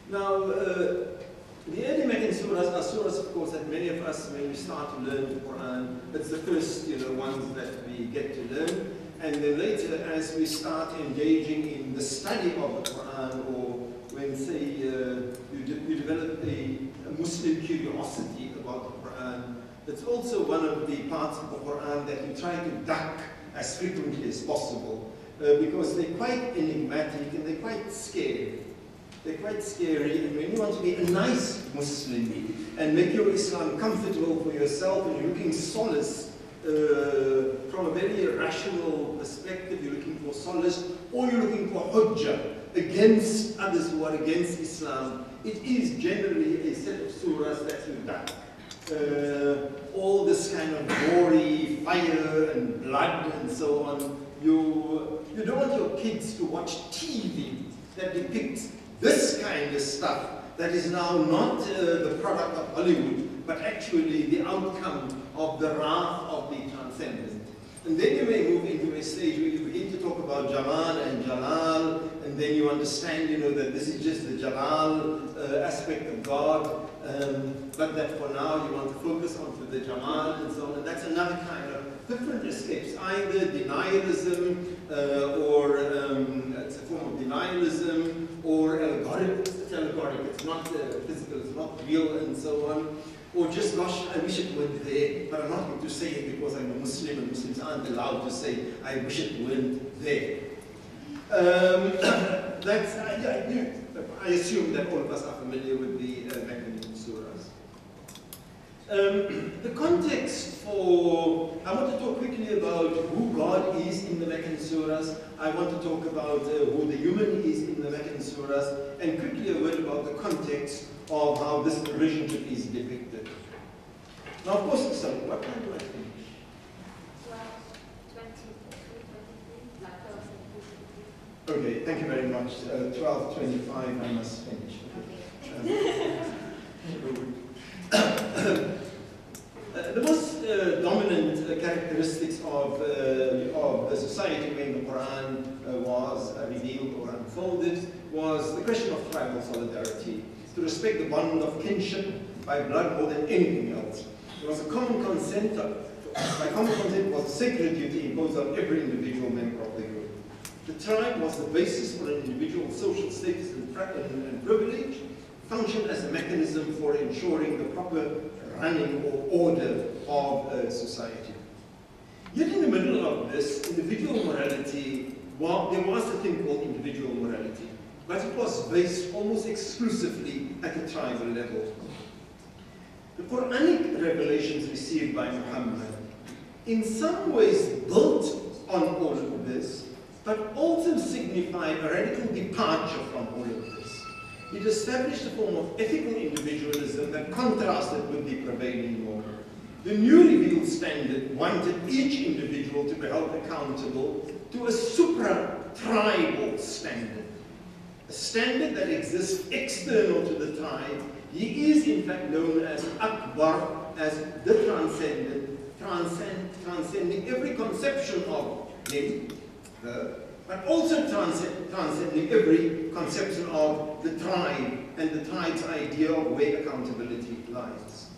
Now, the early Meccan surahs are surahs, of course, that many of us, when we start to learn the Quran, that's the first ones that we get to learn. And then later, as we start engaging in the study of the Quran, or when, say, you develop a Muslim curiosity about the Quran, that's also one of the parts of the Quran that you try to duck as frequently as possible, because they're quite enigmatic and they're quite scary. They're quite scary, and when you want to be a nice Muslim and make your Islam comfortable for yourself, and you're looking solace from a very rational perspective, you're looking for solace, or you're looking for hujjah against others who are against Islam, it is generally a set of surahs that you duck. All this kind of gory fire and blood and so on. You don't want your kids to watch TV that depicts this kind of stuff that is now not the product of Hollywood, but actually the outcome of the wrath of the transcendent. And then you may move into a stage where you begin to talk about Jamal and Jalal, and then you understand, that this is just the Jalal aspect of God, but that for now you want to focus on the Jamal and so on, and that's another kind of different escapes, either denialism, or it's a form of denialism, or allegorical. It's allegorical, it's not physical, it's not real, and so on. Or just, gosh, I wish it weren't there, but I'm not going to say it because I'm a Muslim and Muslims aren't allowed to say, I wish it weren't there. I assume that all of us are familiar with the Meccan surahs. The context for, I want to talk quickly about who God is in the Meccan surahs. I want to talk about who the human is in the Meccan surahs, and quickly a word about the context of how this relationship is depicted. Now, of course, sorry, what time do I finish? 12:23. Okay, thank you very much. 12:25, I must finish. The most dominant characteristics of the society when the Quran was revealed or unfolded was the question of tribal solidarity, to respect the bond of kinship by blood more than anything else. There was a common consent, by common consent was a sacred duty imposed on every individual member of the group. The tribe was the basis for an individual's social status and privilege, functioned as a mechanism for ensuring the proper running or order of society. Yet in the middle of this, individual morality, well, there was a thing called individual morality, but it was based almost exclusively at the tribal level. The Quranic revelations received by Muhammad in some ways built on all of this, but also signified a radical departure from all of this. It established a form of ethical individualism that contrasted with the prevailing norm. The new revealed standard wanted each individual to be held accountable to a supra-tribal standard, a standard that exists external to the tribe. He is in fact known as Akbar, as the transcendent, transcending every conception of him, but also transcending every conception of the tribe and the tribe's idea of where accountability lies.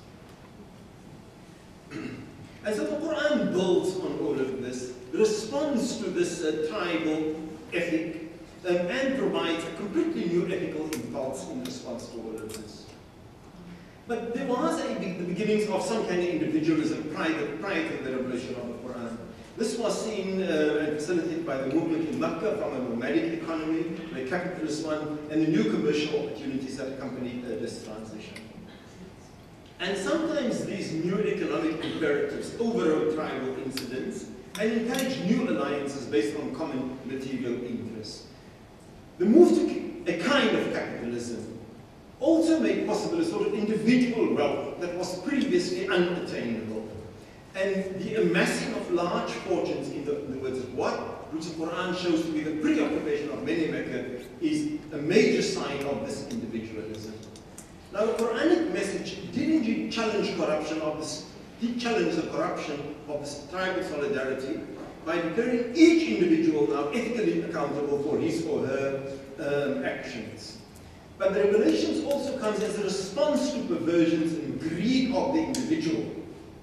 And so the Quran builds on all of this, responds to this tribal ethic, and provides a completely new ethical impulse in response to all of this. But there was the beginnings of some kind of individualism prior to the revelation of the Quran. This was seen and facilitated by the movement in Makkah from a nomadic economy, a capitalist one, and the new commercial opportunities that accompanied this transition. And sometimes these new economic imperatives overrode tribal incidents and encouraged new alliances based on common material interests. The move to a kind of capitalism also made possible a sort of individual wealth that was previously unattainable. And the amassing of large fortunes, in the words of which the Quran shows to be the preoccupation of many Mecca, is a major sign of this individualism. Now, the Quranic message did indeed challenge corruption of this, did challenge the corruption of this tribal solidarity by declaring each individual now ethically accountable for his or her actions. But the revelations also comes as a response to perversions and greed of the individual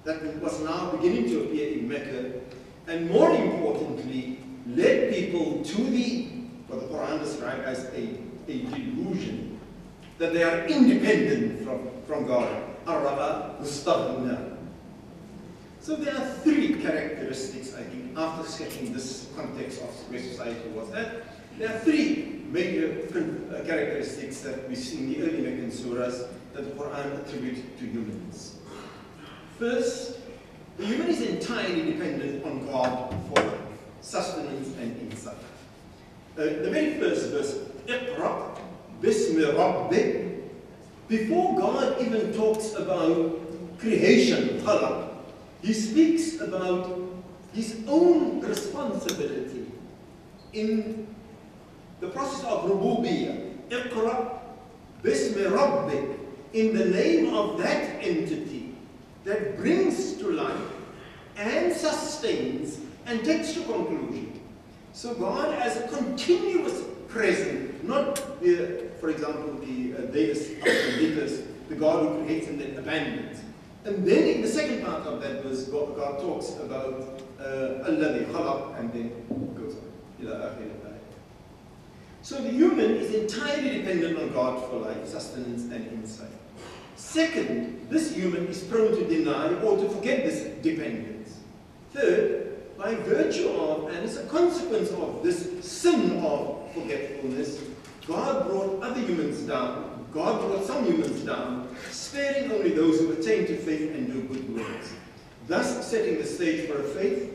that was now beginning to appear in Mecca, and more importantly, led people to what the Quran describes as a delusion that they are independent from God. Araba mustaghna. So there are three characteristics, I think, after sketching this context of where society was at. There are three major characteristics that we see in the early Meccan surahs that the Quran attributes to humans. First, the human is entirely dependent on God for life, sustenance, and insight. The very first verse, Iqra bismi rabbik, before God even talks about creation, khalaq, he speaks about his own responsibility in the process of rububiyyah. Iqra bismi rabbik, in the name of that entity that brings to life and sustains and takes to conclusion. So God as a continuous present, not for example, the deist, the God who creates and then abandons. And then in the second part of that verse, God talks about alladhi khalaq, and then goes on. Ila akhir al-ayah. So the human is entirely dependent on God for life, sustenance, and insight. Second, this human is prone to deny or to forget this dependence. Third, by virtue of, and as a consequence of this sin of forgetfulness, God brought other humans down. God brought some humans down, sparing only those who attain to faith and do good works, thus setting the stage for a faith,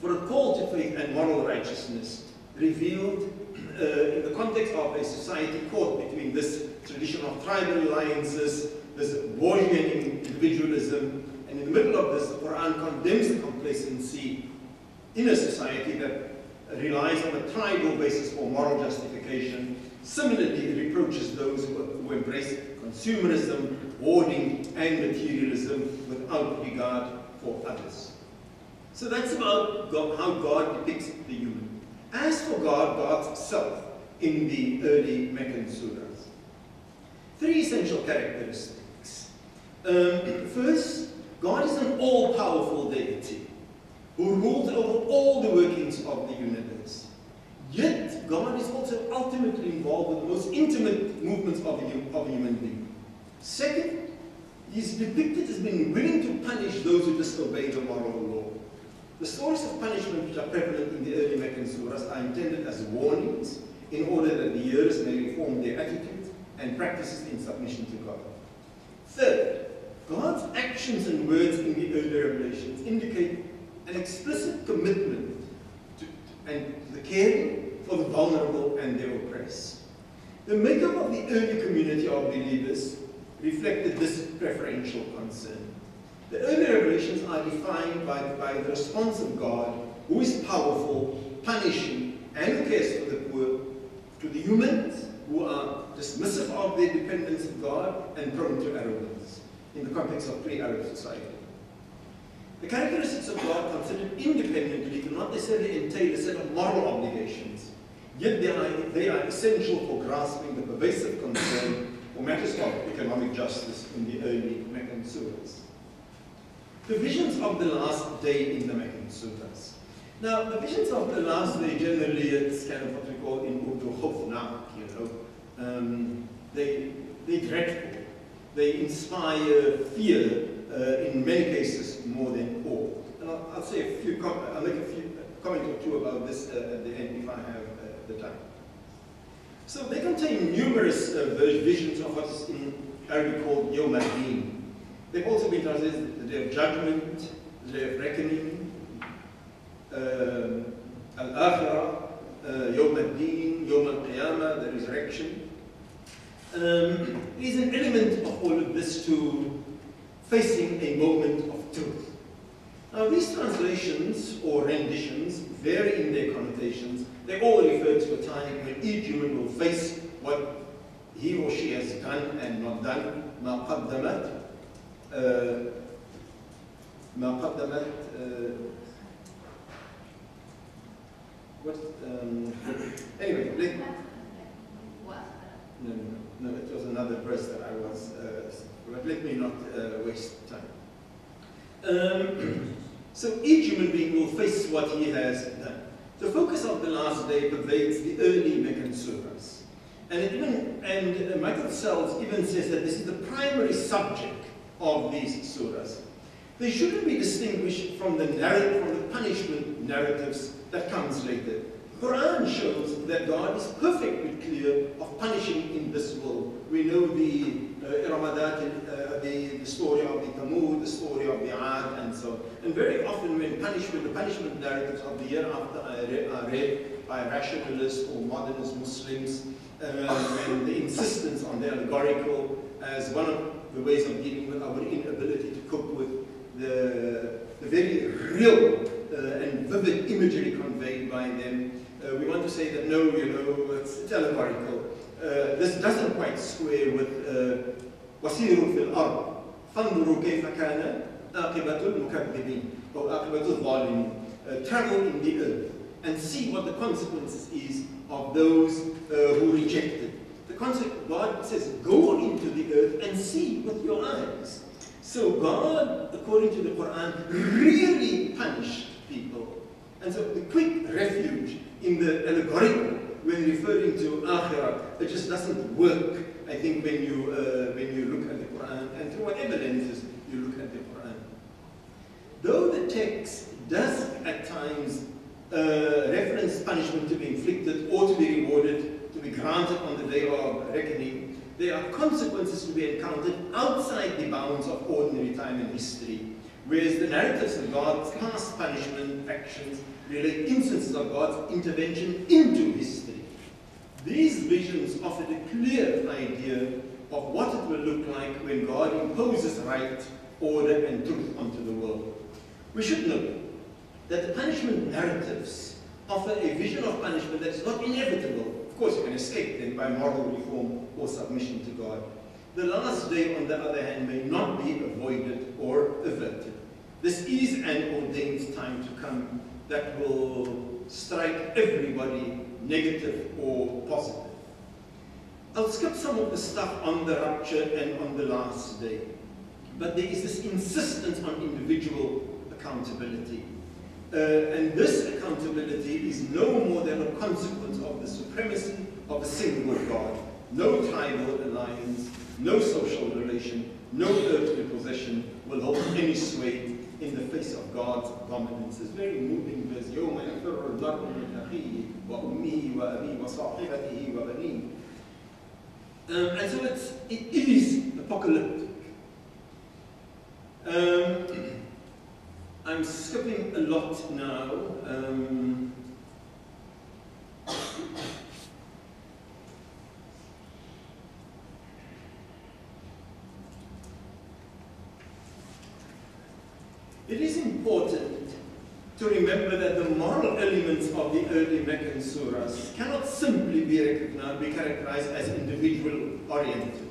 for a call to faith and moral righteousness, revealed in the context of a society caught between this tradition of tribal alliances, this Borgian individualism, and in the middle of this, the Quran condemns the complacency in a society that relies on a tribal basis for moral justification. Similarly, it reproaches those who embrace consumerism, hoarding, and materialism without regard for others. So that's about how God depicts the human. As for God, God's self in the early Meccan surahs, three essential characteristics. First, God is an all-powerful deity who rules over all the workings of the universe. Yet, God is also ultimately involved with the most intimate movements of a human being. Second, he is depicted as being willing to punish those who disobey the moral law. The stories of punishment which are prevalent in the early Meccan surahs are intended as warnings in order that the hearers may reform their attitudes and practices in submission to God. Third, God's actions and words in the early revelations indicate an explicit commitment to the caring for the vulnerable and the oppressed. The makeup of the early community of believers reflected this preferential concern. The early revelations are defined by the response of God, who is powerful, punishing, and who cares for the poor, to the humans who are dismissive of their dependence of God and prone to arrogance in the context of pre-Arab society. The characteristics of God considered independently do not necessarily entail a set of moral obligations, yet they are essential for grasping the pervasive concern for matters of economic justice in the early Meccan surahs. The visions of the last day in the Meccan surahs. Now, the visions of the last day generally, it's kind of what we call in Urdu khawfnak, they're dreadful. They inspire fear in many cases more than awe. And I'll say I'll make a few comment or two about this at the end if I have the time. So they contain numerous visions of what is in Arabic called Yawm al-Din. They've also been translated the Day of Judgment, the Day of Reckoning, Al-Akhirah, Yawm al-Din, Yawm al-Qiyamah, the resurrection. There is an element of all of this to facing a moment of truth. Now these translations or renditions vary in their connotations. They all refer to a time when each human will face what he or she has done and not done. ما قدمت anyway, no, it was another verse that I was, but let me not waste time. So each human being will face what he has done. The focus of the last day pervades the early Meccan surahs. And Michael Sells even says that this is the primary subject of these surahs. They shouldn't be distinguished from the punishment narratives that comes later. The Quran shows that God is perfectly clear of punishing in this world. We know the Iramadat, the story of the Thamud, the story of the Ad, and so on. And very often when the punishment narratives of the hereafter are read by rationalists or modernist Muslims, and the insistence on the allegorical as one of the ways of dealing with our inability to cope with the very real and vivid imagery conveyed by them. We want to say that no, it's allegorical. This doesn't quite square with وَسِيرُوا فِي الْأَرْضِ فَانْظُرُوا كَيْفَ كَانَ عَاقِبَةُ الْمُكَذِّبِينَ or عَاقِبَةُ الظَّالِمِينَ. Travel in the earth and see what the consequences is of those who rejected. The concept, God says, go into the earth and see with your eyes. So God, according to the Quran, really punished people. And so the quick refuge in the allegorical when referring to Akhirah, it just doesn't work. I think, when you look at the Qur'an, and through whatever lenses you look at the Qur'an. Though the text does at times reference punishment to be inflicted or to be rewarded, to be granted on the day of reckoning, there are consequences to be encountered outside the bounds of ordinary time and history, whereas the narratives of God's past punishment actions relate instances of God's intervention into history. These visions offered a clear idea of what it will look like when God imposes right, order, and truth onto the world. We should note that the punishment narratives offer a vision of punishment that is not inevitable. Of course, you can escape them by moral reform or submission to God. The last day, on the other hand, may not be avoided or averted. This is an ordained time to come that will strike everybody, negative or positive. I'll skip some of the stuff on the rapture and on the last day, but there is this insistence on individual accountability. And this accountability is no more than a consequence of the supremacy of a single God. No tribal alliance, no social relation, no earthly possession will hold any sway in the face of God's dominance. It's very moving verse. يَوْمَ يَفِرُّ الْمَرْءُ مِنْ أَخِيهِ وَأُمِّهِ وَأَبِيهِ وَصَاحِبَتِهِ وَبَنِيهِ. And so it is apocalyptic. I'm skipping a lot now. It is important to remember that the moral elements of the early Meccan surahs cannot simply be characterized as individual-oriented.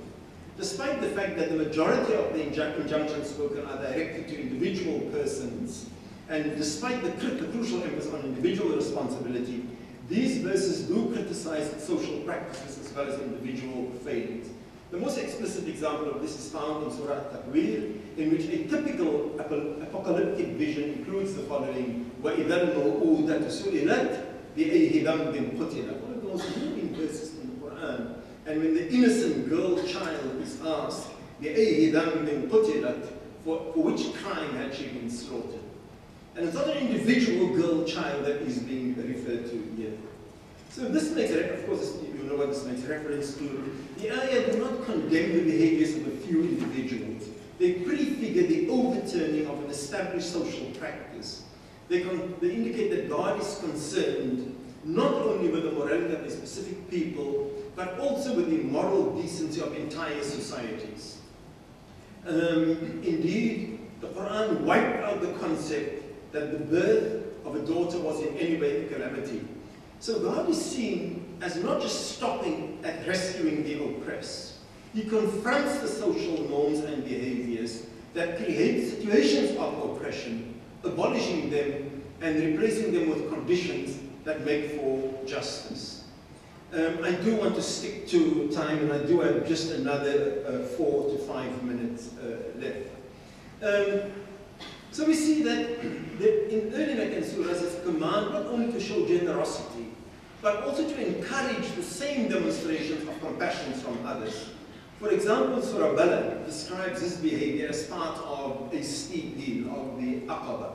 Despite the fact that the majority of the injunctions spoken are directed to individual persons, and despite the crucial emphasis on individual responsibility, these verses do criticize social practices as well as individual failings. The most explicit example of this is found in Surah At-Takwir, in which a typical apocalyptic vision includes the following: وَإِذَا الْمَوْءُودَةُ سُئِلَتْ بِأَيِّ ذَنْبٍ قُتِلَتْ. One of the most moving verses in the Qur'an. And when the innocent girl child is asked, بِأَيِّ ذَنْبٍ قُتِلَتْ, for which crime had she been slaughtered? And it's not an individual girl child that is being referred to here. So this makes, of course, you know what this makes reference to. The ayah do not condemn the behaviors of a few individuals. They prefigure the overturning of an established social practice. They indicate that God is concerned not only with the morality of a specific people, but also with the moral decency of entire societies. Indeed, the Quran wiped out the concept that the birth of a daughter was in any way a calamity. So God is seen as not just stopping at rescuing the oppressed. He confronts the social norms and behaviors that create situations of oppression, abolishing them and replacing them with conditions that make for justice. I do want to stick to time, and I do have just another 4 to 5 minutes left. So we see that in early Meccan surahs, it's a command not only to show generosity, but also to encourage the same demonstrations of compassion from others. For example, Surah Balad describes this behavior as part of a steep hill of the Aqaba.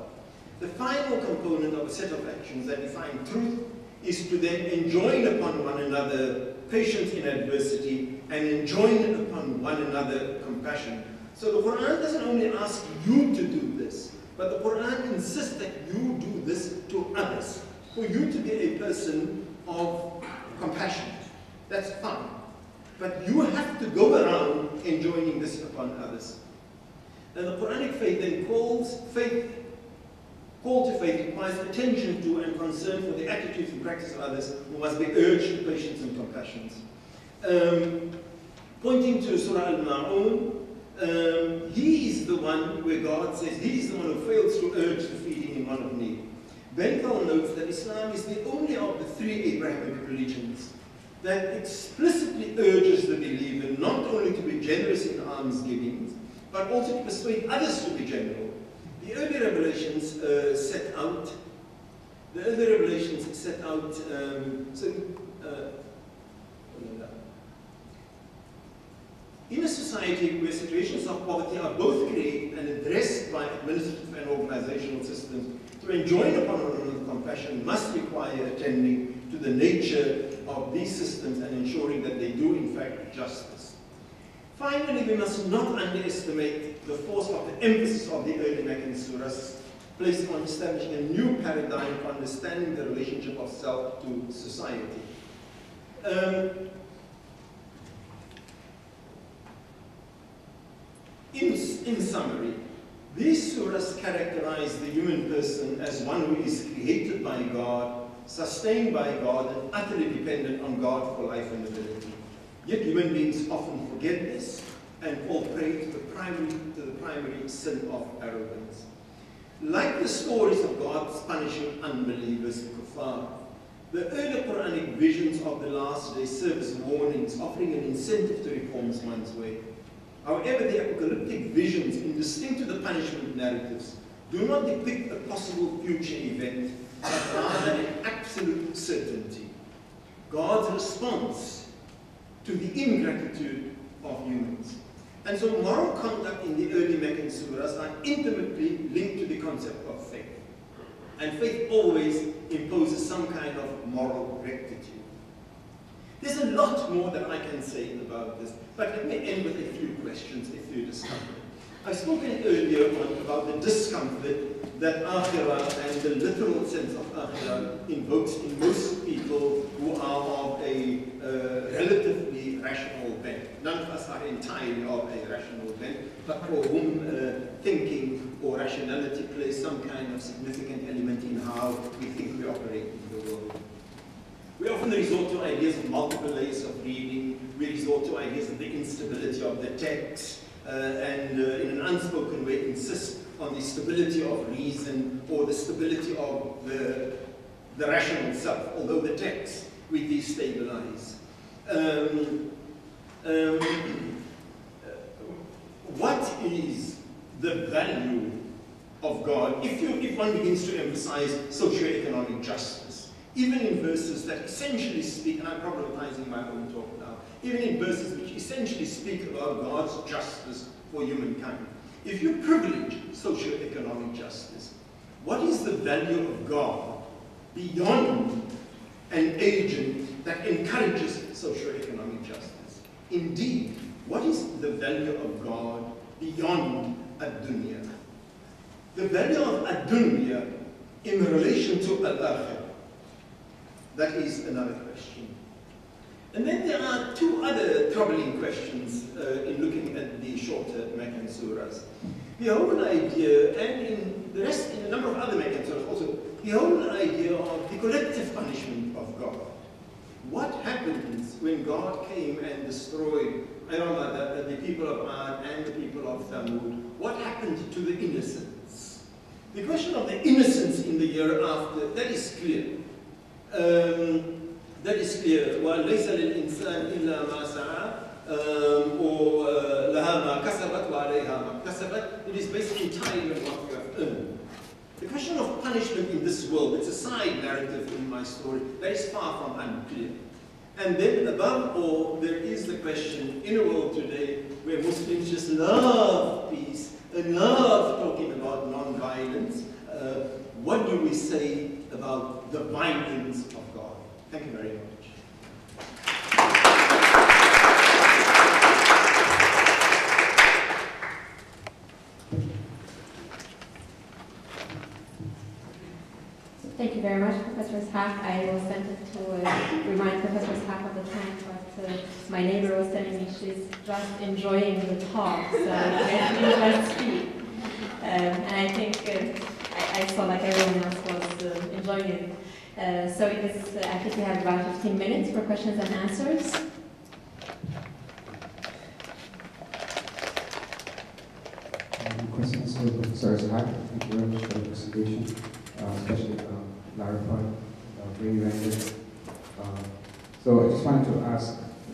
The final component of a set of actions that define truth is to then enjoin upon one another patience in adversity and enjoin upon one another compassion. So the Quran doesn't only ask you to do this, but the Quran insists that you do this to others. For you to be a person of compassion, that's fine. But you have to go around enjoining this upon others. And the Quranic faith then call to faith requires attention to and concern for the attitudes and practice of others who must be urged to patience and compassion. Pointing to Surah Al-Ma'un, he is the one where God says he is the one who fails to urge the feeding in one of need. Benthal notes that Islam is the only of the 3 Abrahamic religions that explicitly urges the believer not only to be generous in almsgiving, but also to persuade others to be generous. The early revelations set out. society where situations of poverty are both created and addressed by administrative and organizational systems, to enjoin upon one another compassion must require attending to the nature of these systems and ensuring that they do in fact justice. Finally, we must not underestimate the force of the emphasis of the early Meccan surahs placed on establishing a new paradigm for understanding the relationship of self to society. In summary, these surahs characterize the human person as one who is created by God, sustained by God, and utterly dependent on God for life and ability. Yet human beings often forget this and fall prey to the primary sin of arrogance. Like the stories of God's punishing unbelievers, the kuffar, the early Quranic visions of the last day serve as warnings, offering an incentive to reform one's way. However, the apocalyptic visions, indistinct to the punishment narratives, do not depict a possible future event, but rather an absolute certainty. God's response to the ingratitude of humans. And so moral conduct in the early Meccan surahs are intimately linked to the concept of faith. And faith always imposes some kind of moral rectitude. There's a lot more that I can say about this, but let me end with a few questions, a few discomfort. I've spoken earlier on about the discomfort that Akhirah and the literal sense of Akhirah invokes in most people who are of a relatively rational bent. None of us are entirely of a rational bent, but for whom thinking or rationality plays some kind of significant element in how we think we operate in the world. We often resort to ideas of multiple layers of reading. We resort to ideas of the instability of the text, and in an unspoken way insist on the stability of reason or the stability of the rational self, although the text we destabilize. What is the value of God if one begins to emphasize socioeconomic justice? Even in verses that essentially speak, and I'm problematizing my own talk now, even in verses which essentially speak about God's justice for humankind. If you privilege socioeconomic justice, what is the value of God beyond an agent that encourages socioeconomic justice? Indeed, what is the value of God beyond ad-dunya? The value of ad-dunya in relation to al-akhirah. That is another question. And then there are two other troubling questions in looking at the shorter Meccan surahs. The whole idea, and in the rest, in a number of other Meccan surahs also, the whole idea of the collective punishment of God. What happens when God came and destroyed the people of Ad and the people of Thamud? What happened to the innocents? The question of the innocents in the year after, that is clear. That is clear. وَلَيْسَ لِلْإِنسَانِ إِلَّا مَا سَعَى or لَهَا مَا كَسَبَتْ وَعَلَيْهَا مَا كَسَبَتْ. It is based entirely on what you have earned. The question of punishment in this world, it's a side narrative in my story, that is far from unclear. And then above all, there is the question in a world today where Muslims just love peace and love talking about non-violence. What do we say about the violence of God? Thank you very much. Thank you very much, Professor Ishaq. I was tempted to remind Professor Ishaq of the time, but my neighbor was telling me she's just enjoying the talk, so let's speak. And I think I saw like everyone else was enjoying it. So it is, I think we have about 15 minutes for questions and answers. Questions for Professor Ishaq. Thank you very much for the presentation, especially clarifying, bringing language. So I just wanted to ask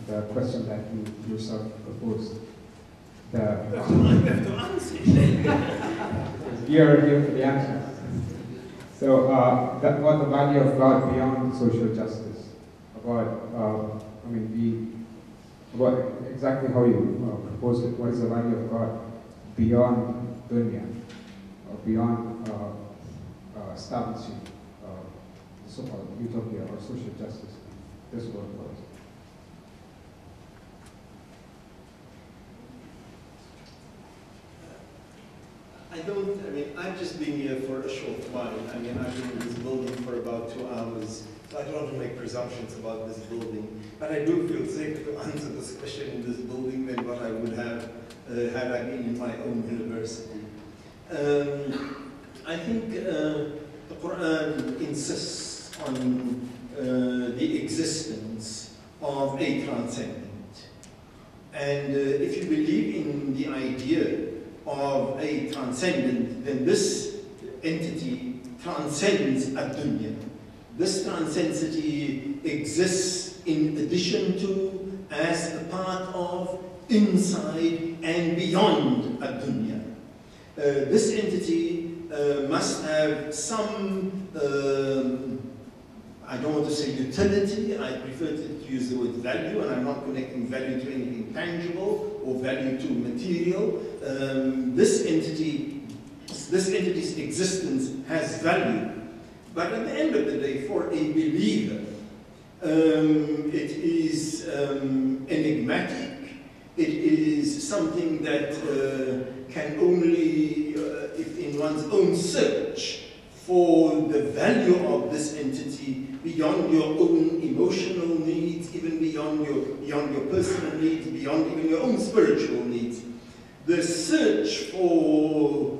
the question that you yourself proposed. I have to answer. You're here for the answer. So, what the value of God beyond social justice? About, about exactly how you proposed it. What is the value of God beyond dunya, or beyond establishing so-called utopia or social justice in this world for us? I've just been here for a short while. I've been in this building for about 2 hours, so I don't want to make presumptions about this building. But I do feel safer to answer this question in this building than what I would have had I been in my own university. I think the Qur'an insists on the existence of a transcendent. And if you believe in the idea of a transcendent, then this entity transcends ad-dunya. This transcendentity exists in addition to, as a part of, inside and beyond ad-dunya. This entity must have some, I don't want to say utility, I prefer to use the word value, and I'm not connecting value to anything tangible or value to material. This entity's existence has value. But at the end of the day, for a believer, it is enigmatic. It is something that can only, if in one's own search for the value of this entity beyond your own emotional needs, even beyond your personal needs, beyond even your own spiritual needs. The search for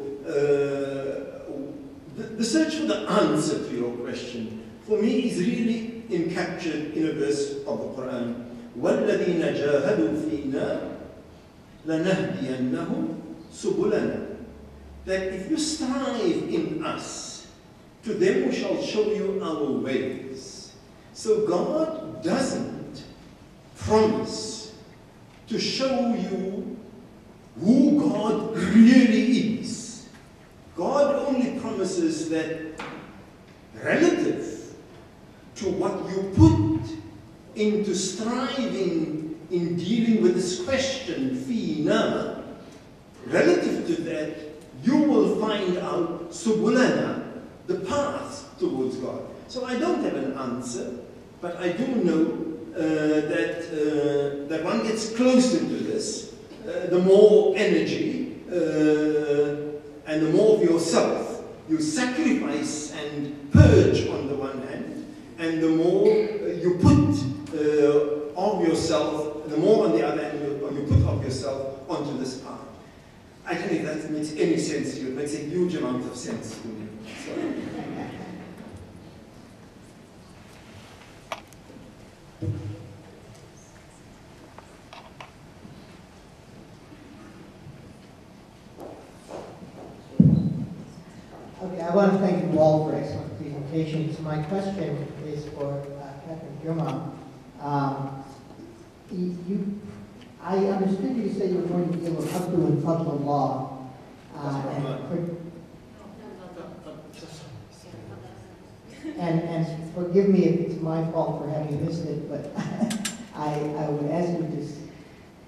the answer to your question, for me, is really encaptured in a verse of the Quran. وَالَّذِينَ جَاهَدُوا فِينَا لَنَهْدِيَنَّهُمْ سُبُلَنَا. That if you strive in us, to them we shall show you our ways. So God doesn't promise to show you who God really is. God only promises that relative to what you put into striving in dealing with this question, fina, relative to that, you will find out subulana, the path towards God. So I don't have an answer, but I do know that one gets closer to this, the more energy and the more of yourself you sacrifice and purge on the one hand, and the more you put of yourself, the more on the other hand you put of yourself onto this path. I don't think that makes any sense to you. It makes a huge amount of sense to me. So. Okay, I want to thank you all for excellent presentations. My question is for Captain Juma. I understood you to say you were going to deal with Abdu and Fadlullah. And forgive me if it's my fault for having missed it, but I would ask you just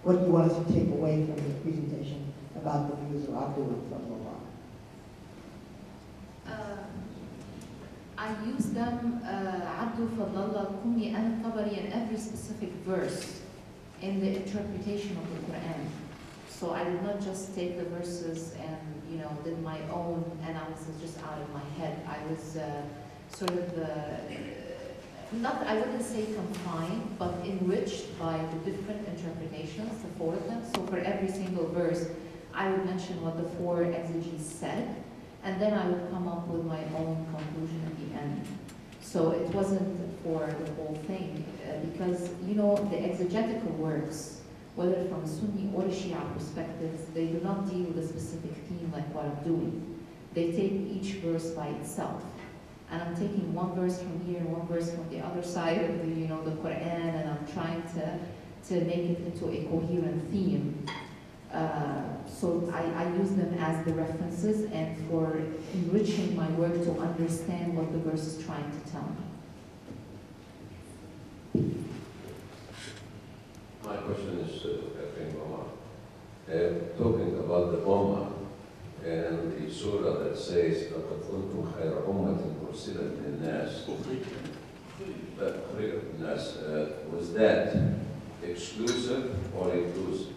what you want us to take away from the presentation about the views of Abdu and Fadlullah. I use them, Abdu, Fadlallah, Kumi, and Tabari in every specific verse in the interpretation of the Quran. So I did not just take the verses and, did my own analysis just out of my head. I was sort of, I wouldn't say confined, but enriched by the different interpretations, the four of them. So for every single verse, I would mention what the four exegetes said, and then I would come up with my own conclusion at the end. So it wasn't for the whole thing, because, the exegetical works, whether from a Sunni or a Shia perspectives, they do not deal with a specific theme like what I'm doing. They take each verse by itself. And I'm taking one verse from here and one verse from the other side of the, the Quran, and I'm trying to make it into a coherent theme. So I use them as the references and for enriching my work to understand what the verse is trying to tell me. Hi, question is Catherine Omar. Talking about the Ummah and the surah that says لَقَدْ كُنْتُمْ خَيْرَ أُمَّةٍ أُرْسِلَتْ لِلنَّاسِ was that exclusive or inclusive?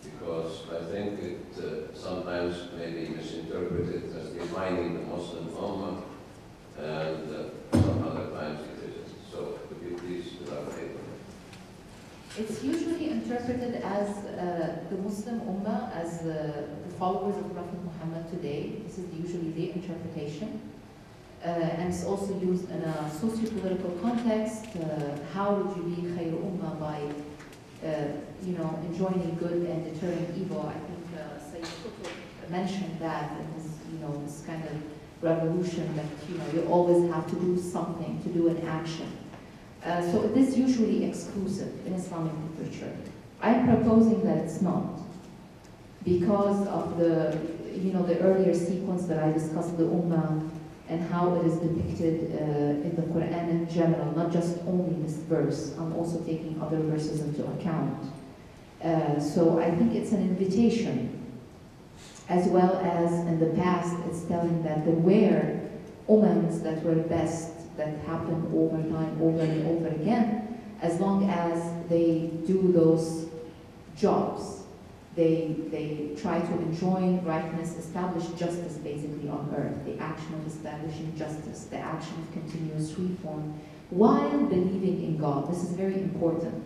Because I think it sometimes may be misinterpreted as defining the Muslim Ummah, and some other times it isn't. So could you please elaborate on that? It's usually interpreted as the Muslim Ummah, as the followers of Prophet Muhammad today. This is usually the interpretation. And it's also used in a socio-political context. How would you be khayr ummah by, enjoining good and deterring evil? I think Sayyid Qutb mentioned that in his, this kind of revolution that, you always have to do something, to do an action. So it is usually exclusive in Islamic literature. I'm proposing that it's not, because of the, the earlier sequence that I discussed, the Ummah, and how it is depicted in the Qur'an in general, not just only this verse. I'm also taking other verses into account. So I think it's an invitation, as well as in the past, it's telling that there were ummahs that were best, that happened over time, over and over again, as long as they do those jobs. They try to enjoin rightness, establish justice basically on earth, the action of establishing justice, the action of continuous reform, while believing in God. This is very important,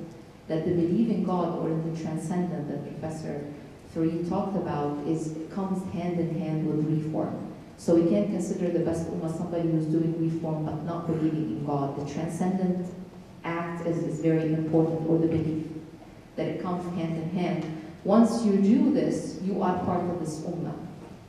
that the belief in God or in the transcendent that Professor Fareed talked about comes hand in hand with reform. So we can't consider the best ummah somebody who's doing reform but not believing in God. The transcendent act is very important, or the belief, that it comes hand in hand. Once you do this, you are part of this ummah.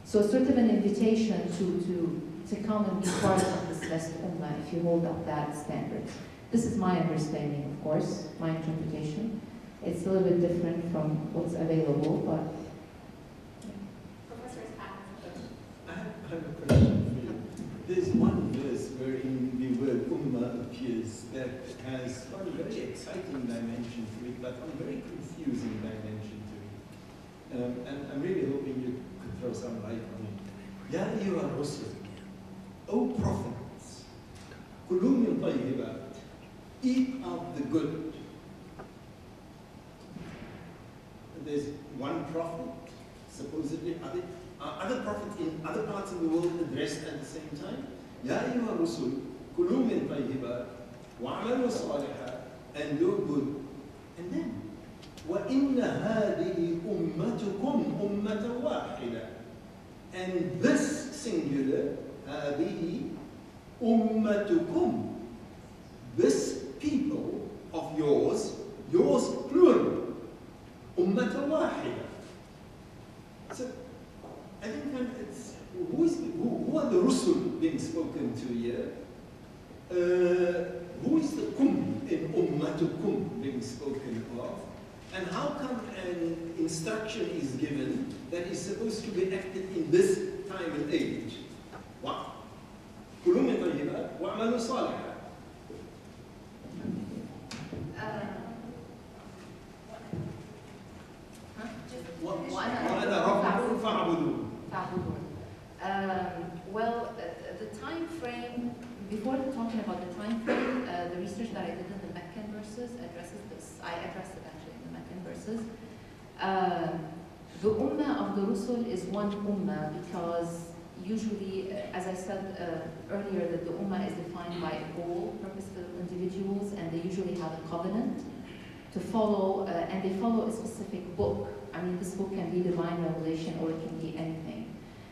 So sort of an invitation to come and be part of this best ummah if you hold up that standard. This is my understanding, of course, my interpretation. It's a little bit different from what's available, but... Professor I have a question for you. There's one verse wherein the word ummah appears that has one very exciting dimension to it, but one very confusing dimension. And I'm really hoping you could throw some light on it. Ya ayyuha rusul, O prophets, kulu min tayyibat, eat of the good. There's one prophet, supposedly other prophets in other parts of the world addressed at the same time. Ya ayyuha rusul, kulu min tayyibat, wa'amalu salihah, and do good. And then, وَإِنَّ هَذِهِ أُمَّتُكُمْ أُمَّةً وَاحِدًا. And this singular, هَذِهِ أُمَّتُكُمْ, this people of yours plural, أُمَّةً وَاحِدًا. So, I think it's, who are the Rusul being spoken to here? Who is the kum in ummatukum being spoken of? And how come an instruction is given that is supposed to be acted in this time and age? What? كلوا من طيبات واعملوا صالحا. وأنا ربكم فاعبدون. Well, the time frame, before talking about the time frame, the research that I did in the Meccan verses addresses this. I addressed it actually in the Meccan verses. The ummah of the Rusul is one ummah because usually, as I said earlier, that the ummah is defined by a goal, purposeful individuals, and they usually have a covenant to follow, and they follow a specific book. I mean, this book can be divine revelation or it can be anything.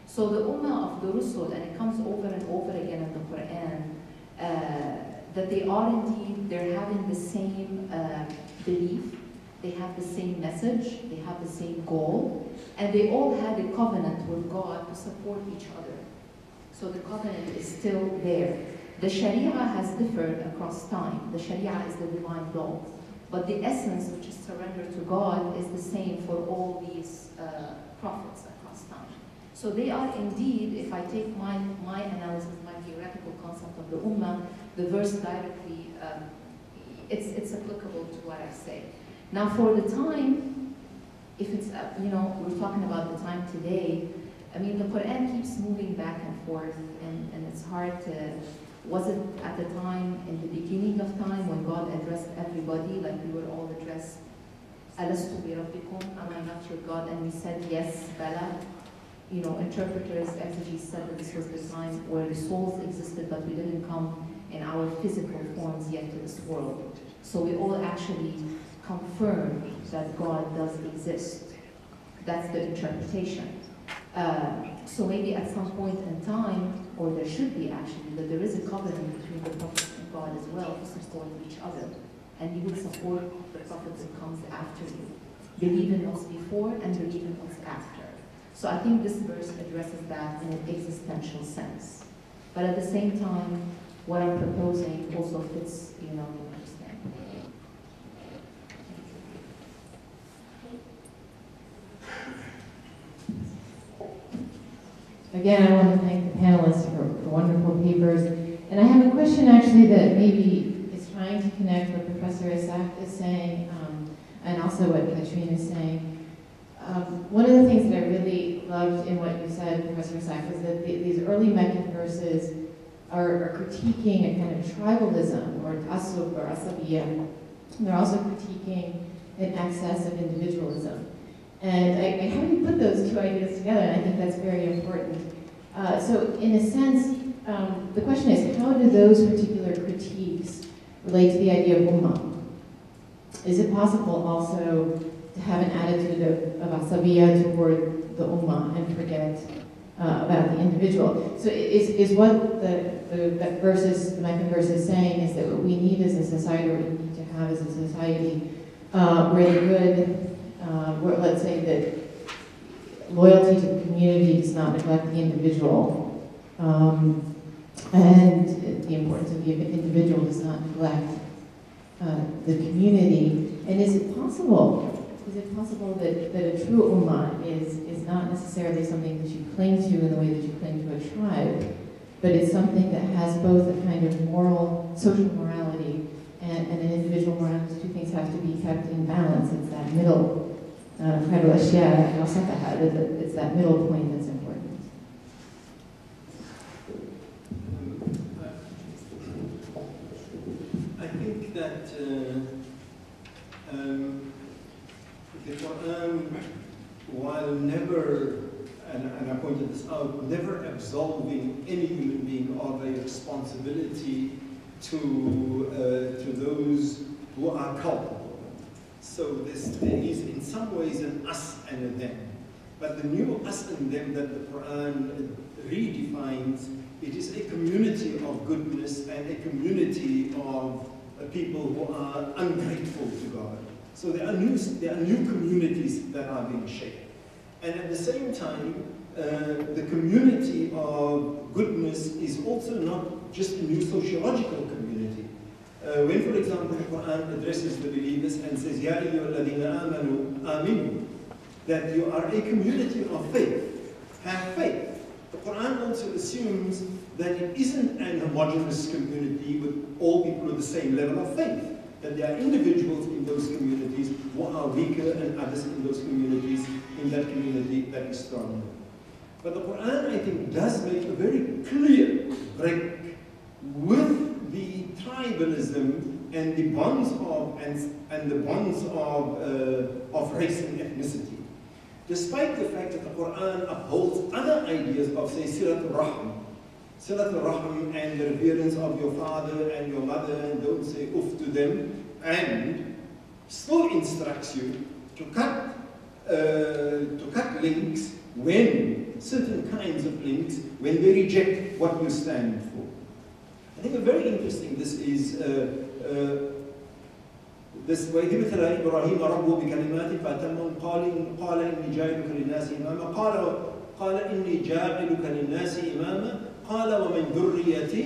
So the ummah of the Rusul, and it comes over and over again in the Qur'an, that they are indeed, they're having the same belief, they have the same message, they have the same goal, and they all had a covenant with God to support each other. So the covenant is still there. The Sharia has differed across time. The Sharia is the divine law. But the essence, which is surrender to God, is the same for all these prophets across time. So they are indeed, if I take my analysis, my theoretical concept of the Ummah, the verse directly, it's applicable to what I say. Now for the time, if it's, you know, we're talking about the time today, I mean, the Qur'an keeps moving back and forth, and it's hard to, was it at the time, in the beginning of time, when God addressed everybody, like we were all addressed, Alastu bi rabbikum, am I not your God? And we said, yes, Bala. You know, interpreters, exegetes said that this was the time where the souls existed, but we didn't come in our physical forms yet to this world. So we all actually confirm that God does exist. That's the interpretation. So maybe at some point in time, or there should be actually, that there is a covenant between the prophets and God as well to support each other. And you will support the prophet that comes after you. Believe in what's before and believe in what's after. So I think this verse addresses that in an existential sense. But at the same time, what I'm proposing also fits, you know, your understanding. Again, I want to thank the panelists for wonderful papers. And I have a question actually that maybe is trying to connect what Professor Isaac is saying and also what Katrina is saying. One of the things that I really loved in what you said, Professor Isaac, was that these early Meccan verses are critiquing a kind of tribalism or ta'assub or asabiyya. They're also critiquing an excess of individualism. And I how do you put those two ideas together? And I think that's very important. So in a sense, the question is, how do those particular critiques relate to the idea of ummah? Is it possible also to have an attitude of asabiyya toward the ummah and forget about the individual? So is what the verses, the Meccan verse is saying is that what we need as a society, or what we need to have as a society, where the good, where let's say that loyalty to the community does not neglect the individual, and the importance of the individual does not neglect the community. And is it possible that a true ummah is not necessarily something that you cling to in the way that you cling to a tribe, but it's something that has both a kind of moral, social morality and an individual morality? Those two things have to be kept in balance. It's that middle, it's that middle point that's important. I think that the Qur'an, while never, and I pointed this out, never absolving any human being of a responsibility to those who are culpable. So there is in some ways an us and a them. But the new us and them that the Qur'an redefines, it is a community of goodness and a community of people who are ungrateful to God. So there are new communities that are being shaped. And at the same time, the community of goodness is also not just a new sociological community. When, for example, the Quran addresses the believers and says, Ya ayyuhalladhina amanu aminu, that you are a community of faith, have faith. The Quran also assumes that it isn't an homogeneous community with all people with the same level of faith, that there are individuals in those communities who are weaker and others in those communities, in that community that is stronger. But the Quran, I think, does make a very clear break with the tribalism and the bonds of race and ethnicity. Despite the fact that the Quran upholds other ideas of, say, Silat al-Rahm and the reverence of your father and your mother, and don't say uff to them, and still instructs you to cut links when certain kinds of links, when they reject what you stand for. I think very interesting this is this way. ابتلى إبراهيم ربه بكلمات فأتمهم قال إني جاعلك للناس إماما قال إني جاعلك للناس إماما قال ومن ذريتي.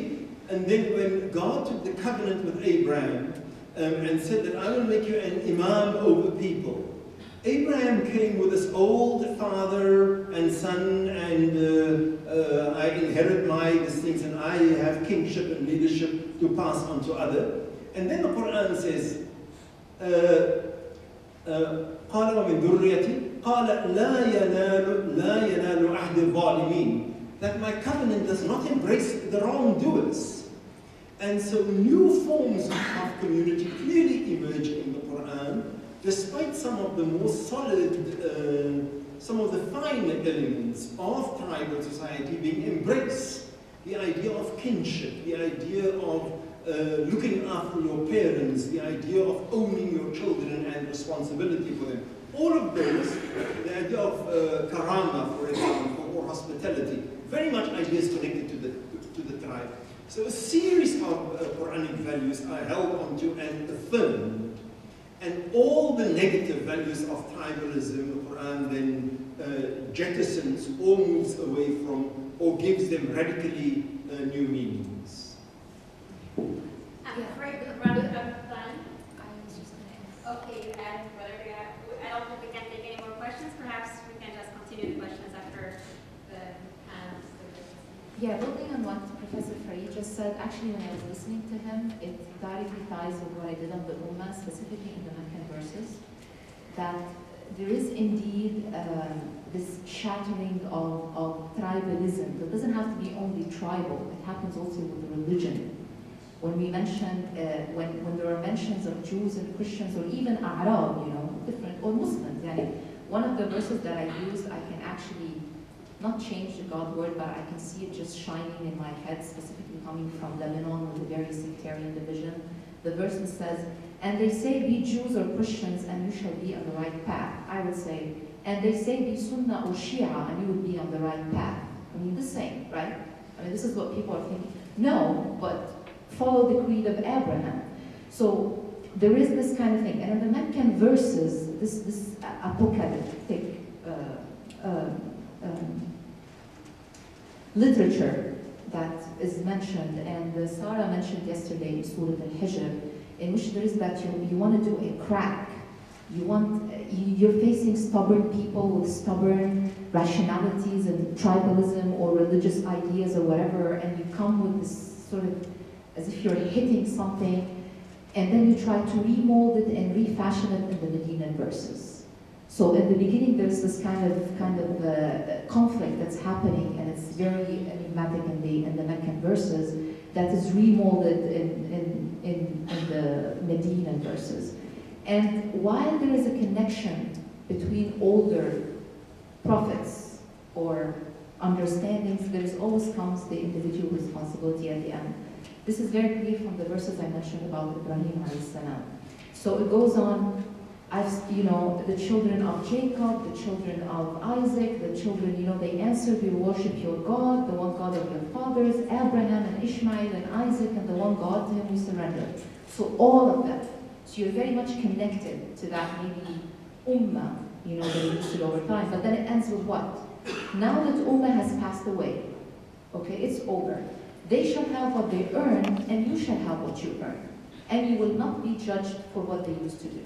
And then when God took the covenant with Abraham and said that I will make you an imam over people, Abraham came with his old father and son, and I inherit these things, and I have kingship and leadership to pass on to others. And then the Quran says, قال ومن ذريتي قال لا ينال عهد الظالمين. That my covenant does not embrace the wrongdoers. And so new forms of community clearly emerge in the Quran, despite some of the more solid, some of the finer elements of tribal society being embraced. The idea of kinship, the idea of looking after your parents, the idea of owning your children and responsibility for them. All of those, the idea of karama, for example, or hospitality, very much ideas connected to the tribe. So a series of Quranic values are held onto and affirmed. And all the negative values of tribalism, the Quran then jettisons or moves away from or gives them radically new meanings. I'm afraid we've run out of time. Okay, and I don't think we can take any more questions. Perhaps we can just continue the questions after the panels. Yeah, building on what Professor Farid just said, actually when I was listening to him, it directly ties with what I did on the Ummah, specifically in the Meccan verses, that there is indeed this shattering of tribalism. It doesn't have to be only tribal, it happens also with religion. When we mentioned, when there are mentions of Jews and Christians, or even Arab, different, or Muslims, one of the verses that I used, I can actually not change the God word, but I can see it just shining in my head, specifically coming from Lebanon with a very sectarian division. The verse that says, and they say be Jews or Christians and you shall be on the right path. I would say, and they say be Sunnah or Shia and you would be on the right path. I mean, the same, right? I mean, this is what people are thinking. No, but follow the creed of Abraham. So there is this kind of thing. And in the Meccan verses, this apocalyptic literature that is mentioned, and Sarah mentioned yesterday in Surah Al-Hijr, in which there is that you want to do a crack. You're facing stubborn people with stubborn rationalities and tribalism or religious ideas or whatever, and you come with this sort of, as if you're hitting something, and then you try to remold it and refashion it in the Medinan verses. So in the beginning, there's this kind of conflict that's happening, and it's very enigmatic in the Meccan verses that is remolded in the Medinan verses. And while there is a connection between older prophets or understandings, there always comes the individual responsibility at the end. This is very clear from the verses I mentioned about Ibrahim alayhi salam. So it goes on, the children of Jacob, the children of Isaac, the children, they answered, we worship your God, the one God of your fathers, Abraham and Ishmael and Isaac, and the one God to him we surrender. So all of that. So you're very much connected to that maybe ummah, that existed over time. But then it ends with what? Now that ummah has passed away, okay, it's over. They shall have what they earn, and you shall have what you earn. And you will not be judged for what they used to do.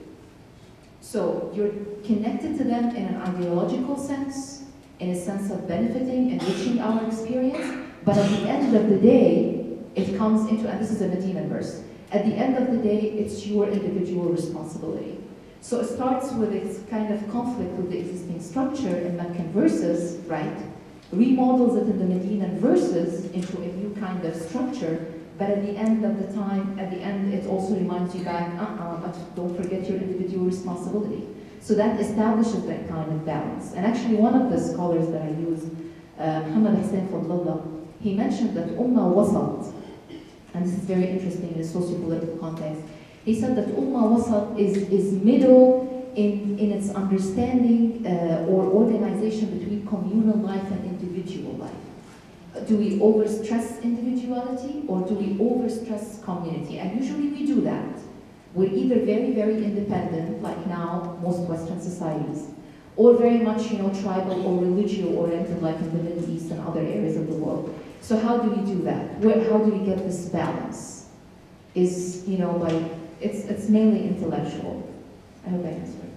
So you're connected to them in an ideological sense, in a sense of benefiting, enriching our experience, but at the end of the day, it comes into, and this is a Medinan verse, at the end of the day, it's your individual responsibility. So it starts with this kind of conflict with the existing structure in Meccan verses, right? Remodels it in the Medinan verses into a new kind of structure, but at the end of the time, it also reminds you back, but don't forget your individual responsibility. So that establishes that kind of balance. And actually one of the scholars that I use, Muhammad Hussein Fadlallah, he mentioned that Ummah Wasat, and this is very interesting in a socio-political context, he said that Ummah Wasat is middle in its understanding or organization between communal life and individual life. Do we overstress individuality or do we overstress community? And usually we do that. We're either very, very independent, like now most Western societies, or very much, tribal or religio-oriented, like in the Middle East and other areas of the world. So how do we do that? How do we get this balance? It's mainly intellectual. I hope I answered.